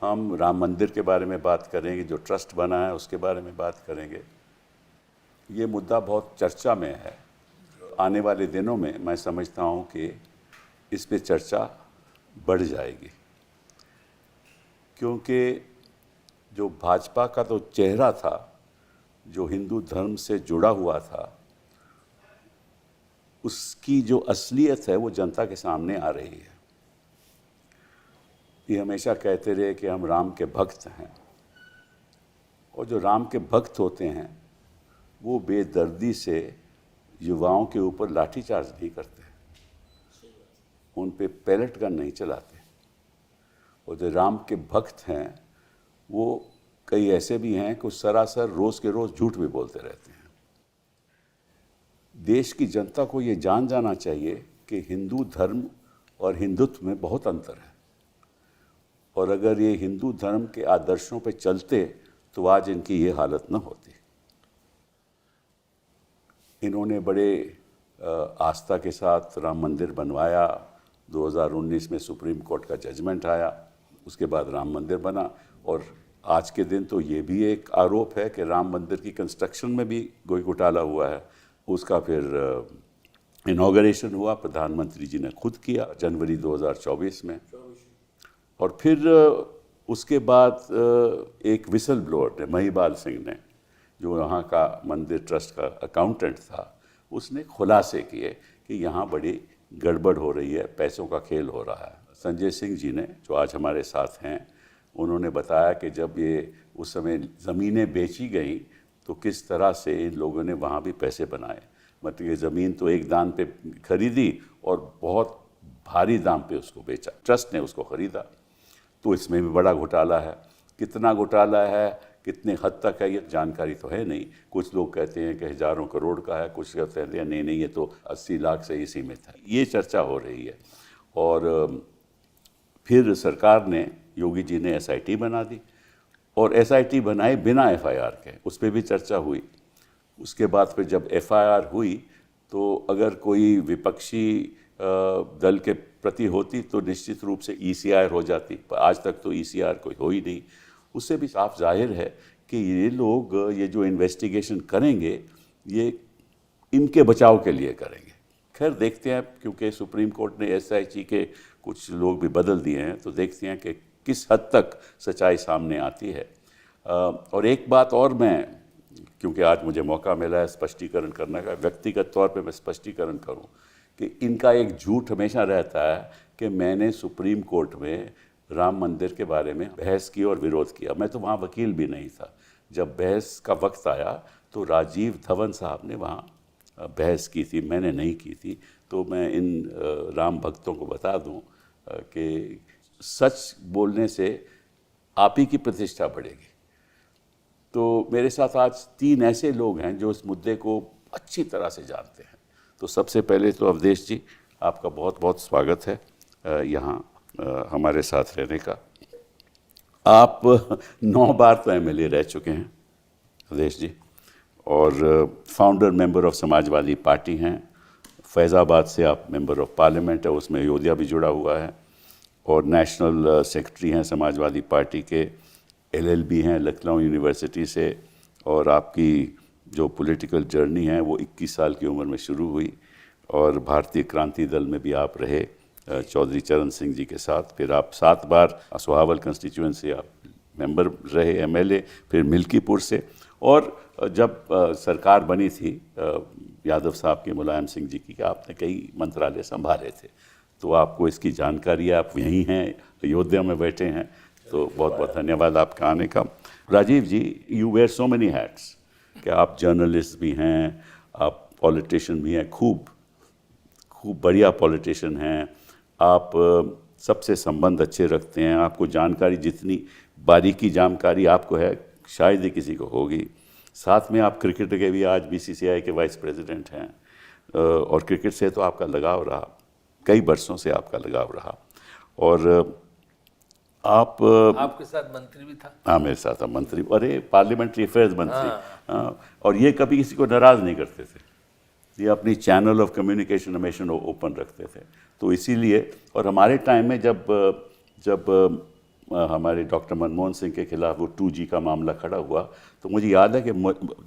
हम राम मंदिर के बारे में बात करेंगे, जो ट्रस्ट बना है उसके बारे में बात करेंगे। ये मुद्दा बहुत चर्चा में है। आने वाले दिनों में मैं समझता हूँ कि इस पे चर्चा बढ़ जाएगी, क्योंकि जो भाजपा का तो चेहरा था, जो हिंदू धर्म से जुड़ा हुआ था, उसकी जो असलियत है वो जनता के सामने आ रही है। ये हमेशा कहते रहे कि हम राम के भक्त हैं, और जो राम के भक्त होते हैं वो बेदर्दी से युवाओं के ऊपर लाठीचार्ज नहीं करते, उन पे पैलेट गन नहीं चलाते। और जो राम के भक्त हैं वो कई ऐसे भी हैं कि सरासर रोज़ के रोज़ झूठ भी बोलते रहते हैं। देश की जनता को ये जान जाना चाहिए कि हिंदू धर्म और हिंदुत्व में बहुत अंतर है, और अगर ये हिंदू धर्म के आदर्शों पे चलते तो आज इनकी ये हालत न होती। इन्होंने बड़े आस्था के साथ राम मंदिर बनवाया। 2019 में सुप्रीम कोर्ट का जजमेंट आया, उसके बाद राम मंदिर बना। और आज के दिन तो ये भी एक आरोप है कि राम मंदिर की कंस्ट्रक्शन में भी कोई घोटाला हुआ है। उसका फिर इनॉग्रेशन हुआ, प्रधानमंत्री जी ने खुद किया जनवरी 2024 में। और फिर उसके बाद एक विसल ब्लोअर ने, महिपाल सिंह ने, जो यहाँ का मंदिर ट्रस्ट का अकाउंटेंट था, उसने खुलासे किए कि यहाँ बड़ी गड़बड़ हो रही है, पैसों का खेल हो रहा है। संजय सिंह जी ने, जो आज हमारे साथ हैं, उन्होंने बताया कि जब ये उस समय ज़मीनें बेची गई तो किस तरह से इन लोगों ने वहाँ भी पैसे बनाए। मतलब ये ज़मीन तो एक दाम पे खरीदी और बहुत भारी दाम पे उसको बेचा, ट्रस्ट ने उसको ख़रीदा। तो इसमें भी बड़ा घोटाला है। कितना घोटाला है, कितने हद तक है, ये जानकारी तो है नहीं। कुछ लोग कहते हैं कि हज़ारों करोड़ का है, कुछ कहते हैं नहीं ये तो 80 लाख से ही सीमित है। ये चर्चा हो रही है। और फिर सरकार ने, योगी जी ने SIT बना दी, और SIT बनाई बिना FIR के, उस पर भी चर्चा हुई। उसके बाद फिर जब FIR हुई तो अगर कोई विपक्षी दल के प्रति होती तो निश्चित रूप से ECR हो जाती, पर आज तक तो ECR कोई हो ही नहीं। उससे भी साफ जाहिर है कि ये लोग ये जो इन्वेस्टिगेशन करेंगे ये इनके बचाव के लिए करेंगे। खैर देखते हैं, क्योंकि सुप्रीम कोर्ट ने SIT के कुछ लोग भी बदल दिए हैं, तो देखते हैं कि किस हद तक सच्चाई सामने आती है। और एक बात और, मैं क्योंकि आज मुझे मौका मिला है स्पष्टीकरण करने का, व्यक्तिगत तौर पे मैं स्पष्टीकरण करूं कि इनका एक झूठ हमेशा रहता है कि मैंने सुप्रीम कोर्ट में राम मंदिर के बारे में बहस की और विरोध किया। मैं तो वहाँ वकील भी नहीं था। जब बहस का वक्त आया तो राजीव धवन साहब ने वहाँ बहस की थी, मैंने नहीं की थी। तो मैं इन राम भक्तों को बता दूं कि सच बोलने से आप ही की प्रतिष्ठा बढ़ेगी। तो मेरे साथ आज 3 ऐसे लोग हैं जो इस मुद्दे को अच्छी तरह से जानते हैं। तो सबसे पहले तो अवधेश जी, आपका बहुत बहुत स्वागत है यहाँ हमारे साथ रहने का। आप 9 बार तो MLA रह चुके हैं अवधेश जी, और founder member of Samajwadi party हैं। फैज़ाबाद से आप मेंबर ऑफ पार्लियामेंट है, उसमें अयोध्या भी जुड़ा हुआ है, और नेशनल सेक्रेटरी हैं समाजवादी पार्टी के। LLB हैं लखनऊ यूनिवर्सिटी से, और आपकी जो पॉलिटिकल जर्नी है वो 21 साल की उम्र में शुरू हुई, और भारतीय क्रांति दल में भी आप रहे चौधरी चरण सिंह जी के साथ। फिर आप 7 बार सुहावल कंस्टिट्यूएंसी आप मेंबर रहे, MLA, फिर मिल्कीपुर से। और जब सरकार बनी थी यादव साहब की, मुलायम सिंह जी की, आपने कई मंत्रालय संभाले थे, तो आपको इसकी जानकारी है। आप यहीं हैं, अयोध्या में बैठे हैं, तो बहुत बहुत धन्यवाद आपका आने का। Rajiv ji, you wear so many hats, कि आप जर्नलिस्ट भी हैं, आप पॉलिटिशियन भी हैं, खूब बढ़िया पॉलिटिशियन हैं। आप सबसे संबंध अच्छे रखते हैं, आपको जानकारी, जितनी बारीकी जानकारी आपको है शायद ही किसी को होगी। साथ में आप क्रिकेट के भी आज BCCI के वाइस प्रेसिडेंट हैं, और क्रिकेट से तो आपका लगाव रहा, कई वर्षों से आपका लगाव रहा। और आपके साथ मंत्री भी था। हाँ, मेरे साथ मंत्री, अरे पार्लियामेंट्री अफेयर्स मंत्री। हाँ, और ये कभी किसी को नाराज़ नहीं करते थे, ये अपनी चैनल ऑफ कम्युनिकेशन हमेशा ओपन रखते थे। तो इसीलिए, और हमारे टाइम में जब हमारे डॉक्टर मनमोहन सिंह के खिलाफ वो 2G का मामला खड़ा हुआ, तो मुझे याद है कि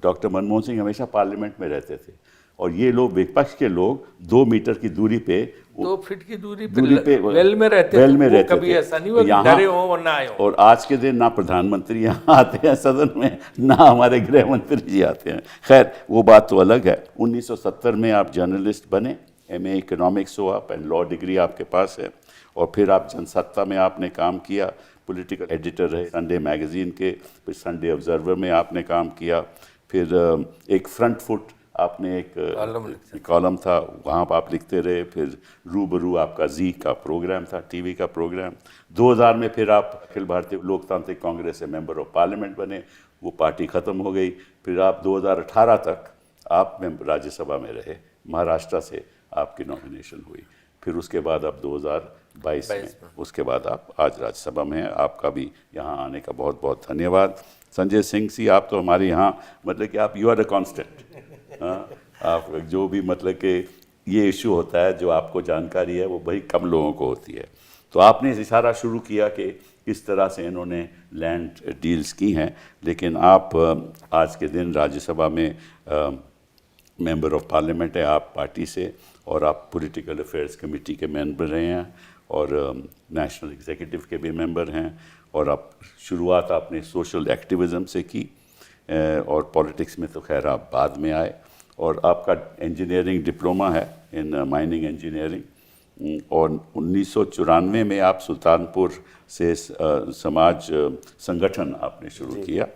डॉक्टर मनमोहन सिंह हमेशा पार्लियामेंट में रहते थे और ये लोग, विपक्ष के लोग 2 मीटर की दूरी पे, 2 फीट की दूरी पे वेल में रहते वेल थे। में रहते कभी थे। ऐसा नहीं हुआ कि डरे हो और ना आए हो। और आज के दिन ना प्रधानमंत्री यहाँ आते हैं सदन में, ना हमारे गृह मंत्री जी आते हैं। खैर वो बात तो अलग है। 1970 में आप जर्नलिस्ट बने, MA इकोनॉमिक्स हो आप, एंड लॉ डिग्री आपके पास है, और फिर आप जनसत्ता में आपने काम किया, पॉलिटिकल एडिटर रहे संडे मैगजीन के, फिर संडे ऑब्जर्वर में आपने काम किया, फिर एक फ्रंट फुट आपने एक कॉलम था, वहाँ पर आप लिखते रहे, फिर रूबरू आपका जी का प्रोग्राम था, टीवी का प्रोग्राम। 2000 में फिर आप अखिल भारतीय लोकतांत्रिक कांग्रेस से मेंबर ऑफ पार्लियामेंट बने, वो पार्टी ख़त्म हो गई। फिर आप 2018 तक आप राज्यसभा में रहे, महाराष्ट्र से आपकी नॉमिनेशन हुई। फिर उसके बाद आप 2022 में, उसके बाद आप आज राज्यसभा में हैं। आपका भी यहाँ आने का बहुत बहुत धन्यवाद। संजय सिंह जी, आप तो हमारे यहाँ मतलब कि आप यू आर अ कांस्टेंट। आप जो भी मतलब कि ये इशू होता है, जो आपको जानकारी है वो भाई कम लोगों को होती है। तो आपने इशारा शुरू किया कि किस तरह से इन्होंने लैंड डील्स की हैं, लेकिन आप आज के दिन राज्यसभा में मेंबर ऑफ पार्लियामेंट है आप पार्टी से, और आप पॉलिटिकल अफेयर्स कमेटी के मेंबर रहे हैं, और नेशनल एग्जीक्यूटिव के भी मेंबर हैं, और आप शुरुआत आपने सोशल एक्टिविज़म से की, और पॉलिटिक्स में तो खैर आप बाद में आए। और आपका इंजीनियरिंग डिप्लोमा है इन माइनिंग इंजीनियरिंग, और 1994 में आप सुल्तानपुर से समाज संगठन आपने शुरू किया,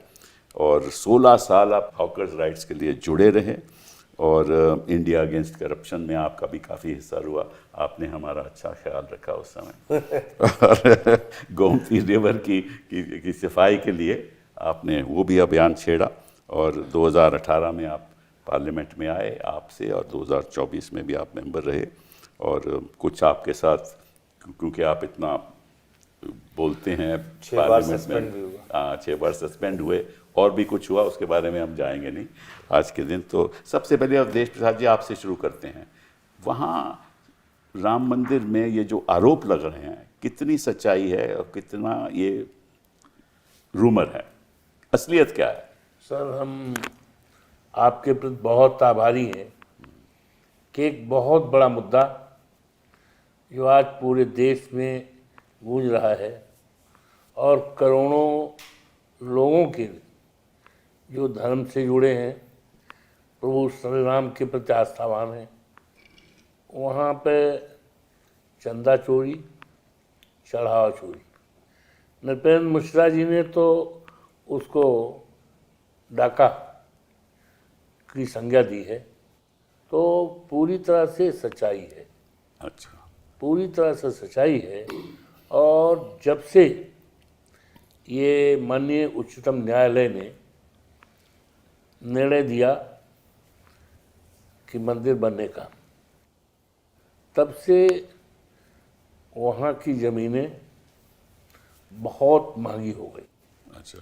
और 16 साल आप हॉकर्स राइट्स के लिए जुड़े रहे, और इंडिया अगेंस्ट करप्शन में आपका भी काफ़ी हिस्सा हुआ। आपने हमारा अच्छा ख्याल रखा उस समय और गोमती रिवर की सफाई के लिए आपने वो भी अभियान छेड़ा, और 2018 में आप पार्लियामेंट में आए आपसे, और 2024 में भी आप मेंबर रहे। और कुछ आपके साथ, क्योंकि आप इतना बोलते हैं, 6 बार सस्पेंड भी हुआ। 6 बार सस्पेंड हुए, और भी कुछ हुआ, उसके बारे में हम जाएंगे नहीं आज के दिन। तो सबसे पहले अवधेश प्रसाद जी आपसे शुरू करते हैं। वहाँ राम मंदिर में ये जो आरोप लग रहे हैं, कितनी सच्चाई है और कितना ये रूमर है, असलियत क्या है? सर, हम आपके प्रति बहुत आभारी हैं कि एक बहुत बड़ा मुद्दा जो आज पूरे देश में गूंज रहा है, और करोड़ों लोगों के जो धर्म से जुड़े हैं, प्रभु श्री राम के प्रति आस्थावान हैं, वहाँ पे चंदा चोरी, चढ़ावा चोरी। नृपेंद्र मिश्रा जी ने तो उसको डाका की संज्ञा दी है, तो पूरी तरह से सच्चाई है। अच्छा, पूरी तरह से सच्चाई है। और जब से ये माननीय उच्चतम न्यायालय ने निर्णय दिया कि मंदिर बनने का, तब से वहाँ की ज़मीनें बहुत महंगी हो गई। अच्छा,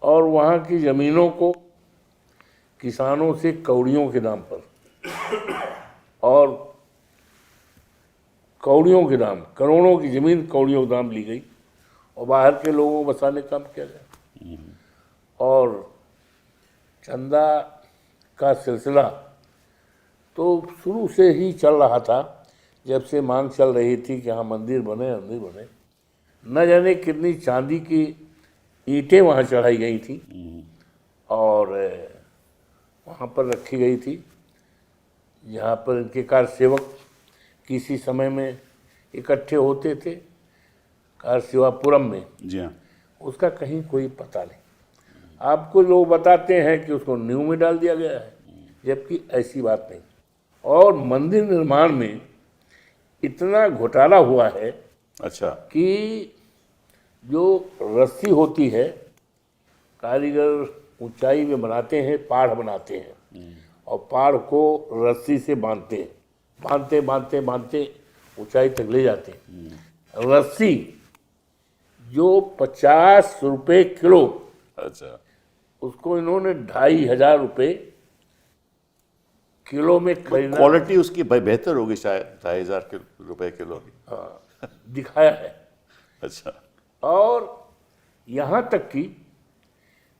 और वहाँ की ज़मीनों को किसानों से कौड़ियों के दाम पर, और कौड़ियों के दाम, करोड़ों की ज़मीन कौड़ियों के दाम ली गई, और बाहर के लोगों को बसाने का काम किया गया। और चंदा का सिलसिला तो शुरू से ही चल रहा था, जब से मांग चल रही थी कि हाँ मंदिर बने, मंदिर बने। न जाने कितनी चांदी की ईंटें वहाँ चढ़ाई गई थी, और वहाँ पर रखी गई थी, जहाँ पर इनके कार्यसेवक किसी समय में इकट्ठे होते थे, कारसेवापुरम में। जी हाँ। उसका कहीं कोई पता नहीं। आपको लोग बताते हैं कि उसको नींव में डाल दिया गया है, जबकि ऐसी बात नहीं। और मंदिर निर्माण में इतना घोटाला हुआ है, अच्छा, कि जो रस्सी होती है, कारीगर ऊंचाई में बनाते हैं, पाड़ बनाते हैं, और पाड़ को रस्सी से बांधते हैं, बांधते बांधते बांधते ऊंचाई तक ले जाते हैं। रस्सी जो 50 रुपये किलो, अच्छा, उसको इन्होंने 2500 रुपये किलो में खरीदा। क्वालिटी उसकी बेहतर होगी शायद, 2500 रुपए किलो की। हाँ, दिखाया है। अच्छा, और यहाँ तक कि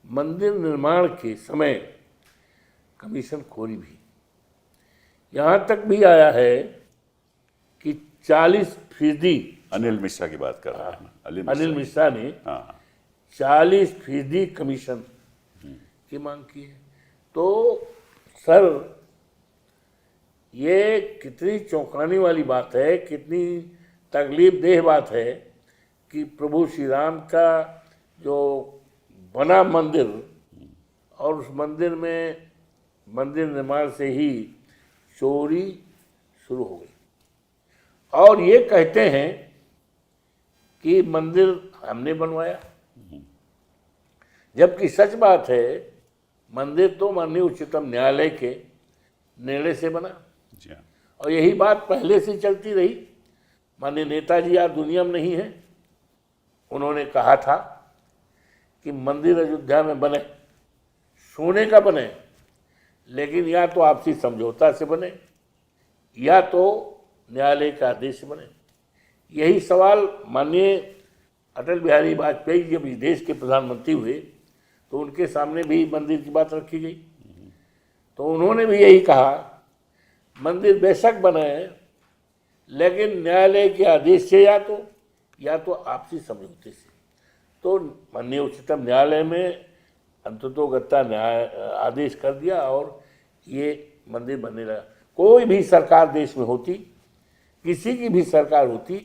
मंदिर निर्माण के समय कमीशन खोरी भी, यहाँ तक भी आया है कि 40% अनिल मिश्रा की बात कर रहा है। अनिल मिश्रा ने हाँ 40% कमीशन की मांग की है। तो सर ये कितनी चौंकाने वाली बात है, कितनी तकलीफदेह बात है कि प्रभु श्री राम का जो बना मंदिर और उस मंदिर में मंदिर निर्माण से ही चोरी शुरू हो गई और ये कहते हैं कि मंदिर हमने बनवाया, जबकि सच बात है मंदिर तो माननीय उच्चतम न्यायालय के निर्णय से बना। जी हाँ। और यही बात पहले से चलती रही। माननीय नेताजी आज दुनिया में नहीं है, उन्होंने कहा था कि मंदिर अयोध्या में बने, सोने का बने, लेकिन या तो आपसी समझौता से बने या तो न्यायालय का आदेश से बने। यही सवाल माननीय अटल बिहारी वाजपेयी जब इस देश के प्रधानमंत्री हुए तो उनके सामने भी मंदिर की बात रखी गई, तो उन्होंने भी यही कहा मंदिर बेशक बने लेकिन न्यायालय के आदेश से या तो आपसी समझौते से। तो माननीय उच्चतम न्यायालय में अंततोगत्ता न्याय आदेश कर दिया और ये मंदिर बनने लगा। कोई भी सरकार देश में होती, किसी की भी सरकार होती,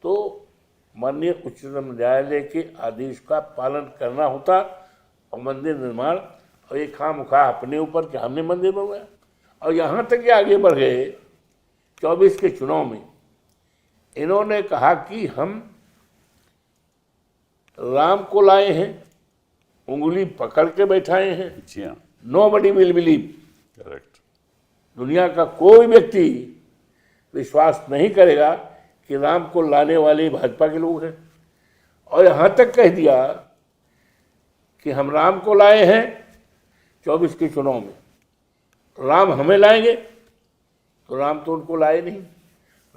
तो माननीय उच्चतम न्यायालय के आदेश का पालन करना होता और मंदिर निर्माण, और ये खामखा अपने ऊपर कि हमने मंदिर बनवाया। और यहाँ तक ये आगे बढ़ गए 24 के चुनाव में इन्होंने कहा कि हम राम को लाए हैं, उंगली पकड़ के बैठाए हैं, जी हाँ। Nobody will believe. करेक्ट। दुनिया का कोई व्यक्ति विश्वास नहीं करेगा कि राम को लाने वाले भाजपा के लोग हैं। और यहाँ तक कह दिया कि हम राम को लाए हैं 24 के चुनाव में, राम हमें लाएंगे, तो राम तो उनको लाए नहीं,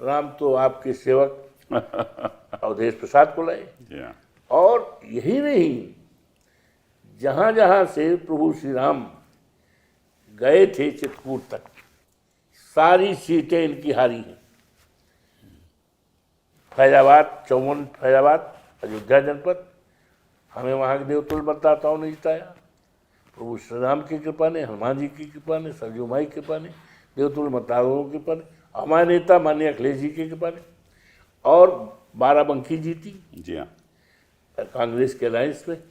राम तो आपके सेवक अवधेश प्रसाद को लाए। जी हाँ। और यही नहीं, जहाँ जहाँ से प्रभु श्री राम गए थे चित्रकूट तक, सारी सीटें इनकी हारी हैं। फैजाबाद 54 फैजाबाद अयोध्या जनपद, हमें वहाँ के देवतुल्य मतदाताओं ने जिताया। प्रभु श्री राम की कृपा ने, हनुमान जी की कृपा ने, सरजू माई की कृपा ने, देवतुल्य मतदाताओं की कृपा ने, हमारे नेता माननीय अखिलेश जी की कृपा ने, और बाराबंकी जीती। जी हाँ। कांग्रेस के अलायंस में।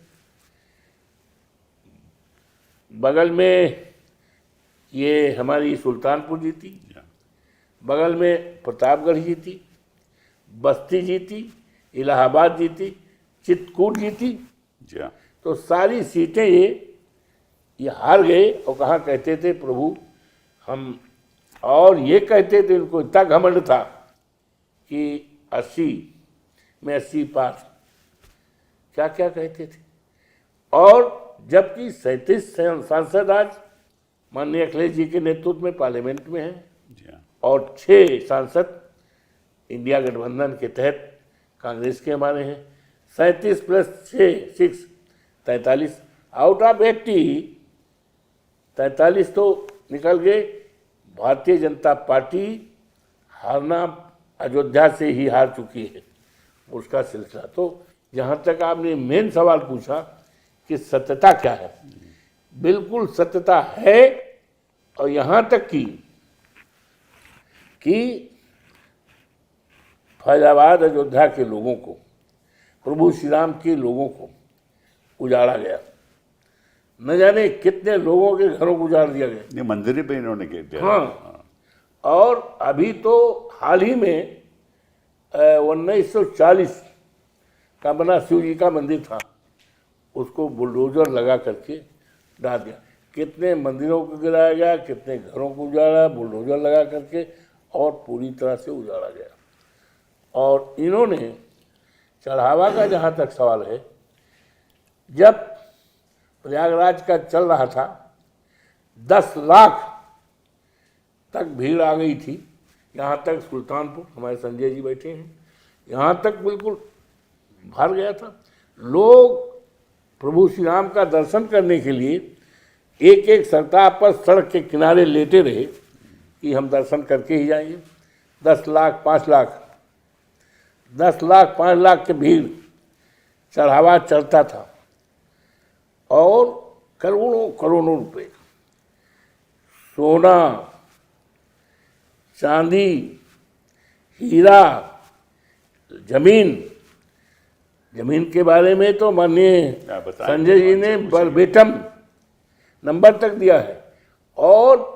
बगल में ये हमारी सुल्तानपुर जीती, बगल में प्रतापगढ़ जीती, बस्ती जीती, इलाहाबाद जीती, चित्रकूट जीती। जी हाँ। तो सारी सीटें ये हार गए। और कहाँ कहते थे प्रभु हम, और ये कहते थे, इनको इतना घमंड था कि 80 में 80 पास, क्या क्या कहते थे। और जबकि 37 सांसद आज माननीय अखिलेश जी के नेतृत्व में पार्लियामेंट में हैं, जी हाँ। और 6 सांसद इंडिया गठबंधन के तहत कांग्रेस के हमारे हैं। 37 + 6 43 आउट ऑफ 80, 43 तो निकल गए। भारतीय जनता पार्टी हारना अयोध्या से ही हार चुकी है, उसका सिलसिला। तो जहाँ तक आपने मेन सवाल पूछा कि सत्यता क्या है, बिल्कुल सत्यता है। और यहाँ तक कि फैजाबाद अयोध्या के लोगों को, प्रभु श्री राम के लोगों को उजाड़ा गया। न जाने कितने लोगों के घरों को उजाड़ दिया गया। ये मंदिर पे इन्होंने किया। हाँ। और अभी तो हाल ही में 1940 का बना शिव जी का मंदिर था, उसको बुलडोजर लगा करके डाल दिया। कितने मंदिरों को गिराया गया, कितने घरों को उजाड़ा बुलडोजर लगा करके, और पूरी तरह से उजाड़ा गया। और इन्होंने चढ़ावा का जहाँ तक सवाल है, जब प्रयागराज का चल रहा था 10 लाख तक भीड़ आ गई थी। यहाँ तक सुल्तानपुर, हमारे संजय जी बैठे हैं, यहाँ तक बिल्कुल भर गया था। लोग प्रभु श्री राम का दर्शन करने के लिए एक एक सप्ताह पर सड़क के किनारे लेटे रहे कि हम दर्शन करके ही जाएंगे। 10 लाख 5 लाख 10 लाख 5 लाख के भीड़ चढ़ावा चढ़ता था और करोड़ों करोड़ों रुपए सोना चांदी हीरा जमीन के बारे में तो माननीय संजय जी ने वर्बेटम नंबर तक दिया है और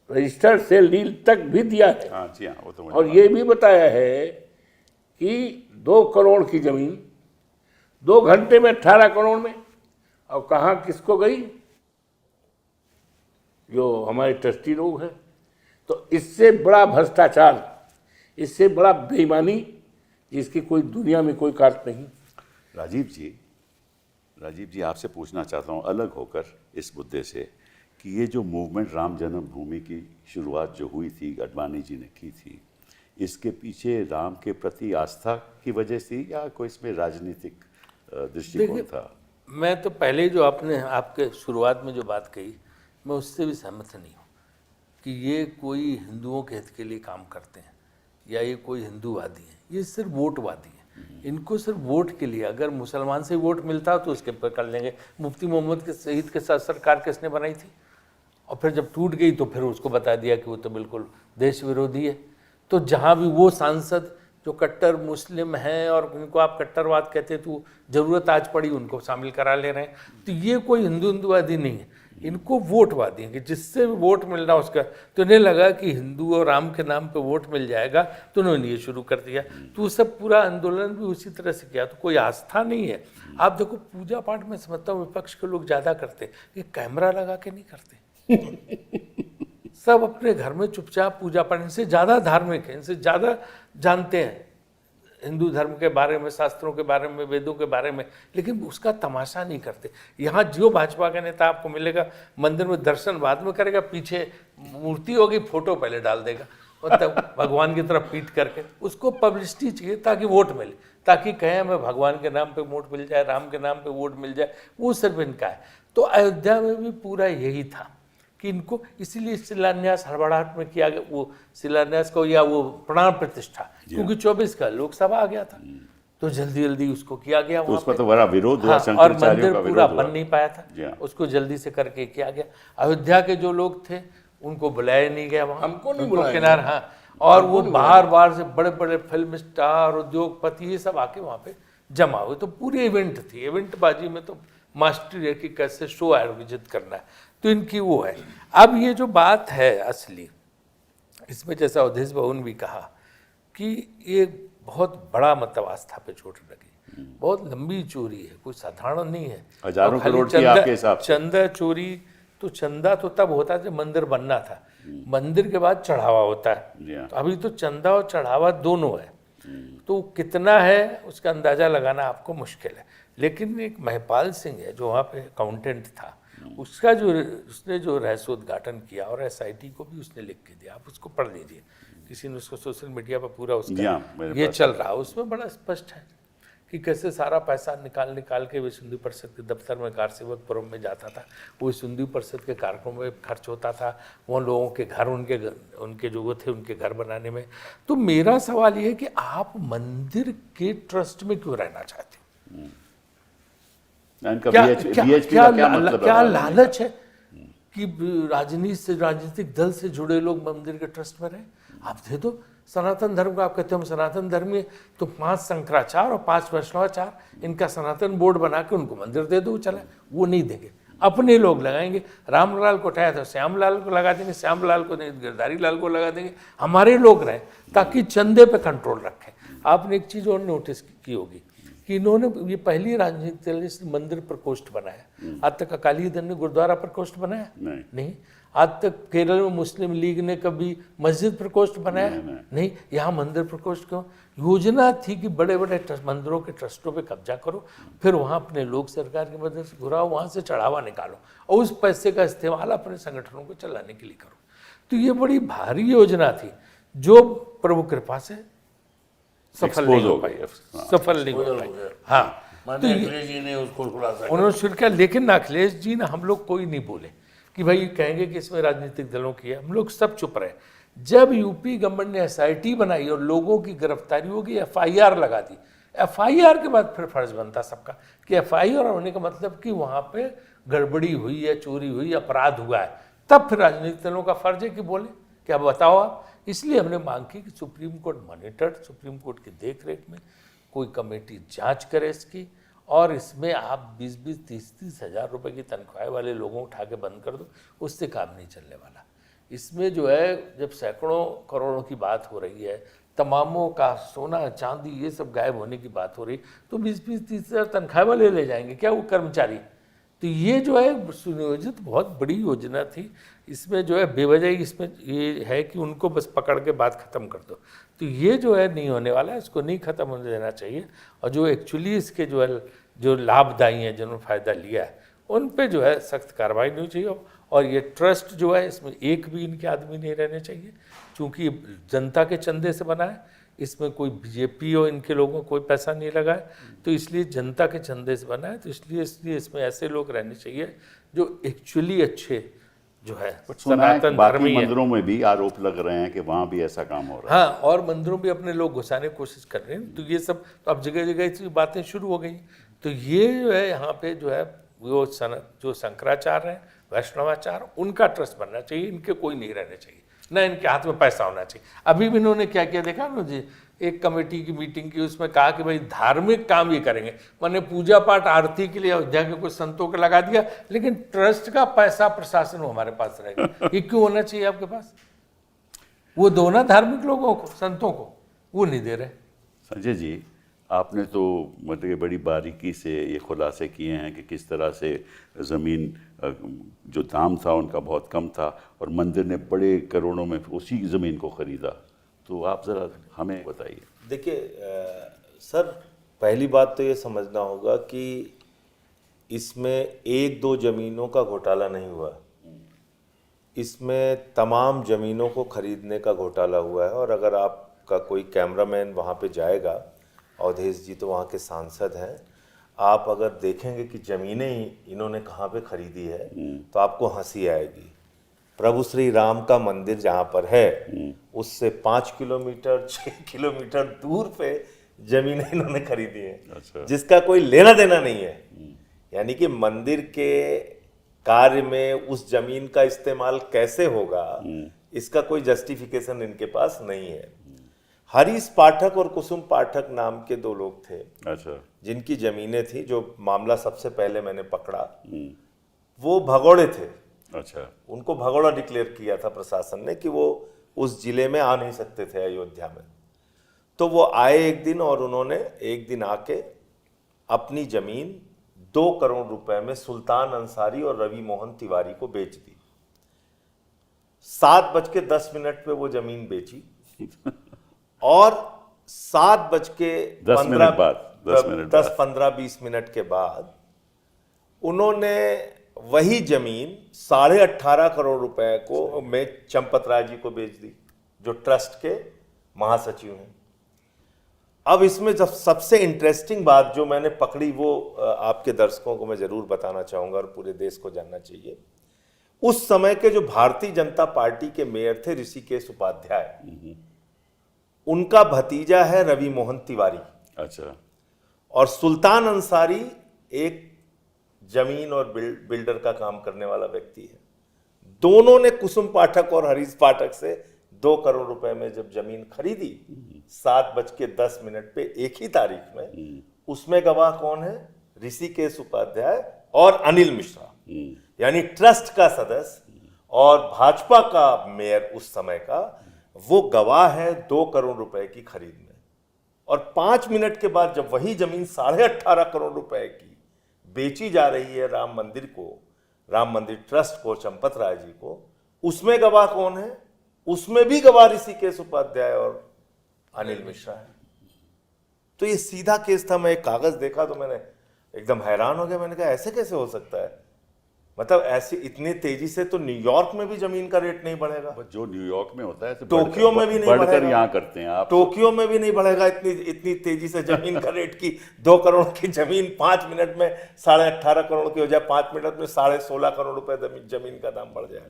रजिस्टर्ड सेल डील तक भी दिया है। हाँ जी हाँ, वो तो और ये भी बताया है कि 2 करोड़ की जमीन 2 घंटे में 18 करोड़ में, और कहाँ किसको गई, जो हमारे ट्रस्टी लोग हैं। तो इससे बड़ा भ्रष्टाचार, इससे बड़ा बेईमानी जिसकी कोई दुनिया में कोई काट नहीं। राजीव जी आपसे पूछना चाहता हूँ अलग होकर इस मुद्दे से कि ये जो मूवमेंट राम जन्मभूमि की शुरुआत जो हुई थी, अडवाणी जी ने की थी, इसके पीछे राम के प्रति आस्था की वजह से या कोई इसमें राजनीतिक दृष्टिकोण था? मैं तो पहले जो आपने आपके शुरुआत में जो बात कही, मैं उससे भी सहमत नहीं हूँ कि ये कोई हिंदुओं के हित के लिए काम करते हैं या ये कोई हिंदूवादी है। ये सिर्फ वोटवादी है। इनको सिर्फ वोट के लिए, अगर मुसलमान से वोट मिलता तो उसके पर कर लेंगे। मुफ्ती मोहम्मद के शहीद के साथ सरकार किसने बनाई थी, और फिर जब टूट गई तो फिर उसको बता दिया कि वो तो बिल्कुल देश विरोधी है। तो जहाँ भी वो सांसद जो कट्टर मुस्लिम हैं और उनको आप कट्टरवाद कहते, तो ज़रूरत आज पड़ी उनको शामिल करा ले रहे हैं। तो ये कोई हिंदूवादी नहीं है, इनको वोटवादी हैं कि जिससे वोट मिलना उसका। तो इन्हें लगा कि हिंदू और राम के नाम पे वोट मिल जाएगा, तो उन्होंने ये शुरू कर दिया। तो वो सब पूरा आंदोलन भी उसी तरह से किया। तो कोई आस्था नहीं है। आप देखो पूजा पाठ में समझता हूँ विपक्ष के लोग ज़्यादा करते, ये कैमरा लगा के नहीं करते। सब अपने घर में चुपचाप पूजा पाठ, इनसे ज़्यादा धार्मिक है, इनसे ज़्यादा जानते हैं हिंदू धर्म के बारे में, शास्त्रों के बारे में, वेदों के बारे में, लेकिन उसका तमाशा नहीं करते। यहाँ जो भाजपा का नेता आपको मिलेगा मंदिर में दर्शन बाद में करेगा, पीछे मूर्ति होगी, फोटो पहले डाल देगा, मतलब भगवान की तरफ पीट करके। उसको पब्लिसिटी चाहिए ताकि वोट मिले, ताकि कहें हमें भगवान के नाम पे वोट मिल जाए, राम के नाम पे वोट मिल जाए। वो सिर्फ इनका है। तो अयोध्या में भी पूरा यही था कि इनको, इसीलिए शिलान्यास हड़बड़ाहट में किया गया, वो शिलान्यास को या वो प्राण प्रतिष्ठा, क्योंकि 24 का लोकसभा आ गया था, तो जल्दी जल्दी उसको किया गया। तो उसका तो बड़ा विरोध हुआ, और मंदिर पूरा बन नहीं पाया था, उसको जल्दी से करके किया गया। अयोध्या के जो लोग थे उनको बुलाया नहीं गया वहाँ, हमको नहीं बुलाया किनारे। हाँ, और वो बाहर से बड़े बड़े फिल्म स्टार, उद्योगपति, ये सब आके वहाँ पे जमा हुए। तो पूरी इवेंट थी। इवेंट बाजी में तो मास्टरी है कि कैसे शो आयोजित करना है, तो इनकी वो है। अब ये जो बात है असली, इसमें जैसा अवधेश बाबू ने भी कहा कि ये बहुत बड़ा मतलब आस्था पे चोट लगी, बहुत लंबी चोरी है, कोई साधारण नहीं है। हजारों करोड़ की आपके हिसाब से चंदा चोरी, तो चंदा तो तब होता है जब मंदिर बनना था, मंदिर के बाद चढ़ावा होता है। तो अभी तो चंदा और चढ़ावा दोनों है, तो कितना है उसका अंदाजा लगाना आपको मुश्किल है। लेकिन एक महिपाल सिंह है जो वहाँ पे अकाउंटेंट था, उसका जो उसने जो रहस्योद्घाटन किया और SIT को भी उसने लिख के दिया, आप उसको पढ़ लीजिए। किसी ने उसको सोशल मीडिया पर पूरा उसका ये चल रहा है, उसमें बड़ा स्पष्ट है कि कैसे सारा पैसा निकाल के विश्व हिंदू परिषद के दफ्तर में कारसेवकपुरम में जाता था, वो विश्व हिंदू परिषद के कार्यक्रमों में खर्च होता था, वो लोगों के घर, उनके जो वो थे उनके घर बनाने में। तो मेरा सवाल ये है कि आप मंदिर के ट्रस्ट में क्यों रहना चाहते हो? क्या लालच है कि राजनीतिक दल से जुड़े लोग मंदिर के ट्रस्ट में रहे? आप दे दो सनातन धर्म का, आप कहते हो हम सनातन धर्मी है, तो 5 शंकराचार्य और 5 वैष्णवाचार्य, इनका सनातन बोर्ड बना के उनको मंदिर दे दो, चला। वो नहीं देंगे, अपने लोग लगाएंगे। रामलाल को उठाया तो श्यामलाल को लगा देंगे, श्यामलाल को नहीं गिरधारी लाल को लगा देंगे, हमारे लोग रहे, ताकि चंदे पे कंट्रोल रखें। आपने एक चीज़ और नोटिस की होगी कि इन्होंने ये पहली राजनीतिक दल ने मंदिर प्रकोष्ठ बनाया। आज तक अकाली दल ने गुरुद्वारा प्रकोष्ठ बनाया नहीं। आज तक केरल में मुस्लिम लीग ने कभी मस्जिद प्रकोष्ठ बनाया नहीं। यहाँ मंदिर प्रकोष्ठ क्यों? योजना थी कि बड़े बड़े मंदिरों के ट्रस्टों पे कब्जा करो, फिर वहाँ अपने लोग सरकार की मदद से घुराओ, वहाँ से चढ़ावा निकालो और उस पैसे का इस्तेमाल अपने संगठनों को चलाने के लिए करो। तो ये बड़ी भारी योजना थी जो प्रभु कृपा से सफल Expose नहीं हो हो पाई, गए। हाँ। सफल नहीं हो पाई। हाँ, माननीय अखिलेश जी ने उसको खुलासा उन्होंने शुरू किया, लेकिन अखिलेश जी ना, हम लोग कोई नहीं बोले कि भाई कहेंगे कि इसमें राजनीतिक दलों की है, हम लोग सब चुप रहे। जब यूपी गवर्नमेंट ने एसआईटी बनाई और लोगों की गिरफ्तारी होगी, एफआईआर लगा दी, एफआईआर के बाद फिर फर्ज बनता सबका कि एफआईआर होने का मतलब कि वहाँ पे गड़बड़ी हुई है, चोरी हुई, अपराध हुआ है, तब फिर राजनीतिक दलों का फर्ज है कि बोले कि अब बताओ आप। इसलिए हमने मांग की कि supreme court monitored, supreme court की देखरेख में कोई कमेटी जांच करे इसकी, और इसमें आप 20-20, 30-30 हज़ार रुपए की तनख्वाह वाले लोगों को उठा के बंद कर दो, उससे काम नहीं चलने वाला। इसमें जो है, जब सैकड़ों करोड़ों की बात हो रही है, तमामों का सोना चांदी ये सब गायब होने की बात हो रही, तो 20-20, 30 हज़ार तनख्वाह वाले ले जाएंगे क्या वो कर्मचारी? तो ये जो है सुनियोजित बहुत बड़ी योजना थी। इसमें जो है बेवजह इसमें ये है कि उनको बस पकड़ के बात ख़त्म कर दो, तो ये जो है नहीं होने वाला है, इसको नहीं ख़त्म होने देना चाहिए। और जो एक्चुअली इसके जो है, जो लाभदायी हैं, जिन्होंने फ़ायदा लिया है, उन पे जो है सख्त कार्रवाई नहीं चाहिए। और ये ट्रस्ट जो है, इसमें एक भी इनके आदमी नहीं रहने चाहिए, क्योंकि जनता के चंदे से बना है, इसमें कोई बीजेपी और इनके लोगों को कोई पैसा नहीं लगा है, तो इसलिए जनता के चंदे से बना है, तो इसलिए इसमें ऐसे लोग रहने चाहिए जो एक्चुअली अच्छे जो है सुना है कि सनातन बाकी धर्मी है। मंदिरों में भी आरोप लग रहे हैं कि वहाँ भी ऐसा काम हो रहा है। हाँ, और मंदिरों में अपने लोग घुसाने की कोशिश कर रहे हैं, तो ये सब तो अब जगह जगह ऐसी बातें शुरू हो गई। तो ये जो है यहाँ पे जो है वो जो शंकराचार्य हैं, वैष्णवाचार्य, उनका ट्रस्ट बनना चाहिए, इनके कोई नहीं रहने चाहिए, ना इनके हाथ में पैसा होना चाहिए। अभी भी इन्होंने क्या किया देखा ना जी, एक कमेटी की मीटिंग की, उसमें कहा कि भाई धार्मिक काम ये करेंगे, मैंने पूजा पाठ आरती के लिए अयोध्या के कुछ संतों को लगा दिया, लेकिन ट्रस्ट का पैसा प्रशासन वो हमारे पास रहेगा। ये क्यों होना चाहिए आपके पास? वो दो ना धार्मिक लोगों को, संतों को, वो नहीं दे रहे। संजय जी, आपने तो मतलब कि बड़ी बारीकी से ये खुलासे किए हैं कि किस तरह से ज़मीन जो दाम था उनका बहुत कम था और मंदिर ने बड़े करोड़ों में उसी ज़मीन को ख़रीदा, तो आप ज़रा हमें बताइए। देखिए सर, पहली बात तो ये समझना होगा कि इसमें 1-2 ज़मीनों का घोटाला नहीं हुआ, इसमें तमाम ज़मीनों को खरीदने का घोटाला हुआ है। और अगर आपका कोई कैमरामैन वहाँ पे जाएगा, अवधेश जी तो वहाँ के सांसद हैं, आप अगर देखेंगे कि ज़मीनें ही इन्होंने कहाँ पे खरीदी है तो आपको हंसी आएगी। प्रभु श्री राम का मंदिर जहाँ पर है, उससे 5 किलोमीटर 6 किलोमीटर दूर पे ज़मीनें इन्होंने खरीदी हैं। अच्छा। जिसका कोई लेना देना नहीं है। यानी कि मंदिर के कार्य में उस जमीन का इस्तेमाल कैसे होगा, इसका कोई जस्टिफिकेशन इनके पास नहीं है। हरीश पाठक और कुसुम पाठक नाम के 2 लोग थे, अच्छा, जिनकी जमीनें थी, जो मामला सबसे पहले मैंने पकड़ा, वो भगोड़े थे। अच्छा, उनको भगोड़ा डिक्लेयर किया था प्रशासन ने कि वो उस जिले में आ नहीं सकते थे, अयोध्या में। तो वो आए एक दिन, और उन्होंने एक दिन आके अपनी जमीन 2 करोड़ रुपए में सुल्तान अंसारी और रवि मोहन तिवारी को बेच दी। 7:10 पे वो जमीन बेची और 10-15-20 मिनट के बाद उन्होंने वही जमीन 18.5 करोड़ रुपए को में चंपत राय जी को बेच दी, जो ट्रस्ट के महासचिव हैं। अब इसमें जब सबसे इंटरेस्टिंग बात जो मैंने पकड़ी, वो आपके दर्शकों को मैं जरूर बताना चाहूंगा और पूरे देश को जानना चाहिए। उस समय के जो भारतीय जनता पार्टी के मेयर थे ऋषिकेश उपाध्याय, उनका भतीजा है रवि मोहन तिवारी। अच्छा, और सुल्तान अंसारी एक जमीन और बिल्डर का काम करने वाला व्यक्ति है। दोनों ने कुसुम पाठक और हरीश पाठक से 2 करोड़ रुपए में जब जमीन खरीदी 7:10 पे एक ही तारीख में, उसमें गवाह कौन है? ऋषिकेश उपाध्याय और अनिल मिश्रा, यानी ट्रस्ट का सदस्य और भाजपा का मेयर उस समय का, वो गवाह है 2 करोड़ रुपए की खरीद में। और 5 मिनट के बाद जब वही जमीन 18.5 करोड़ रुपए की बेची जा रही है राम मंदिर को, राम मंदिर ट्रस्ट को, चंपत राय जी को, उसमें गवाह कौन है? उसमें भी गवाह ऋषिकेश उपाध्याय और अनिल मिश्रा है। तो ये सीधा केस था। मैं एक कागज देखा तो मैंने एकदम हैरान हो गया। मैंने कहा ऐसे कैसे हो सकता है? मतलब ऐसी इतनी तेजी से तो न्यूयॉर्क में भी जमीन का रेट नहीं बढ़ेगा, बस जो न्यूयॉर्क में होता है तो टोक्यो में भी नहीं बढ़कर बढ़ेगा। यहाँ करते हैं आप। टोक्यो में भी नहीं बढ़ेगा इतनी इतनी तेजी से जमीन का रेट की 2 करोड़ की जमीन 5 मिनट में 18.5 करोड़ की हो जाए, 5 मिनट में 16.5 करोड़ रुपए जमीन का दाम बढ़ जाए।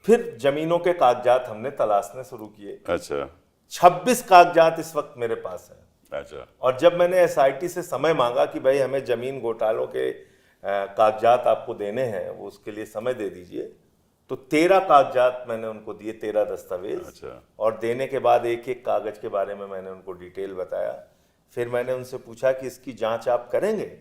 फिर जमीनों के कागजात हमने तलाशने शुरू किए। अच्छा 26 कागजात इस वक्त मेरे पास है। अच्छा। और जब मैंने एसआईटी से समय मांगा कि भाई हमें जमीन घोटालों के कागजात आपको देने हैं, वो उसके लिए समय दे दीजिए, तो 13 कागजात मैंने उनको दिए, 13 दस्तावेज। अच्छा। और देने के बाद एक एक कागज के बारे में मैंने उनको डिटेल बताया। फिर मैंने उनसे पूछा कि इसकी जांच आप करेंगे?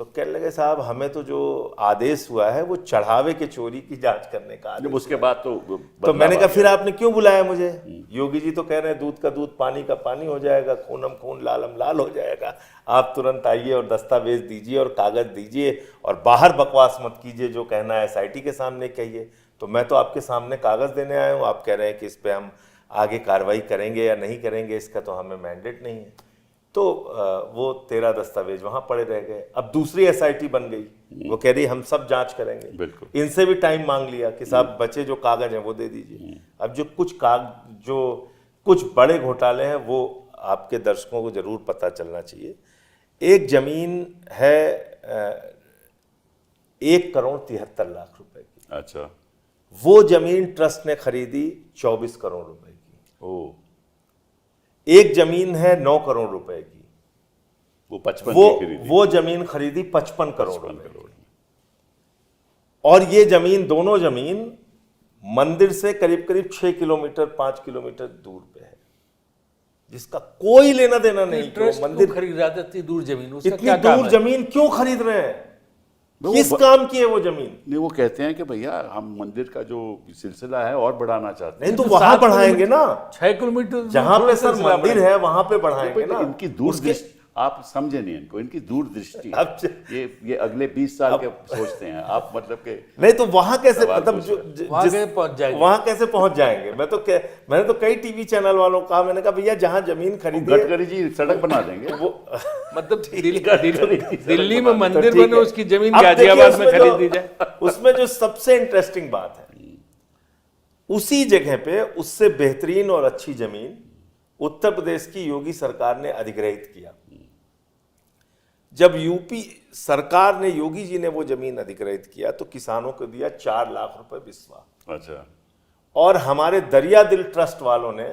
तो कहने लगे साहब हमें तो जो आदेश हुआ है वो चढ़ावे के चोरी की जांच करने का आदेश। जब उसके बाद तो तो मैंने कहा फिर आपने क्यों बुलाया मुझे? योगी जी तो कह रहे हैं दूध का दूध पानी का पानी हो जाएगा, खूनम खून लालम लाल हो जाएगा, आप तुरंत आइए और दस्तावेज दीजिए और कागज दीजिए और बाहर बकवास मत कीजिए, जो कहना है एसआईटी के सामने कहिए। तो मैं तो आपके सामने कागज देने आया हूँ, आप कह रहे हैं कि इस पर हम आगे कार्रवाई करेंगे या नहीं करेंगे, इसका तो हमें मैंडेट नहीं है। तो वो 13 दस्तावेज वहां पड़े रह गए। अब दूसरी एसआईटी बन गई, वो कह रही हम सब जांच करेंगे। बिल्कुल। इनसे भी टाइम मांग लिया कि साहब बचे जो कागज हैं वो दे दीजिए। अब जो कुछ बड़े घोटाले हैं वो आपके दर्शकों को जरूर पता चलना चाहिए। एक जमीन है 1 करोड़ 73 लाख रुपए की। अच्छा। वो जमीन ट्रस्ट ने खरीदी 24 करोड़ रुपए की। ओ। एक जमीन है 9 करोड़ रुपए की, वो 55 की खरीदी। वो जमीन खरीदी 55 करोड़ 55 रुपए करोड़। की। और ये जमीन, दोनों जमीन मंदिर से करीब करीब 6 किलोमीटर 5 किलोमीटर दूर पे है, जिसका कोई लेना देना नहीं। ट्रस्ट मंदिर क्यों खरीद रहा था इतनी दूर जमीन? उसका इतनी क्या काम दूर है? जमीन क्यों खरीद रहे हैं? वो किस काम की है वो जमीन? नहीं, वो कहते हैं कि भैया हम मंदिर का जो सिलसिला है और बढ़ाना चाहते हैं। नहीं तो वहां बढ़ाएंगे ना, 6 किलोमीटर जहां पे सर सिलसिला मंदिर है वहां पे बढ़ाएंगे ना। इनकी दूरदृष्टि आप समझे नहीं, इनको इनकी दूरदृष्टि है। अब ये अगले 20 साल के सोचते हैं आप, मतलब के नहीं तो वहां कैसे, सवाल मतलब पूछ रहे वहां कैसे पहुंच जाएंगे? वहां कैसे पहुंच जाएंगे? मैंने तो कई टीवी चैनल वालों को कहा, मैंने कहा भैया जहां जमीन खरीदी है गडकरी जी सड़क बना देंगे। वो मतलब दिल्ली में मंदिर ठीक बने, है। उसकी जमीन अब गाजियाबाद में देखिए खरीद दी जाए। उसमें जो सबसे इंटरेस्टिंग बात है, उसी जगह पे उससे बेहतरीन और अच्छी जमीन उत्तर प्रदेश की योगी सरकार ने अधिग्रहित किया। जब यूपी सरकार ने, योगी जी ने वो जमीन अधिग्रहित किया तो किसानों को दिया 4 लाख रुपए बिस्वा। अच्छा। और हमारे दरिया दिल ट्रस्ट वालों ने,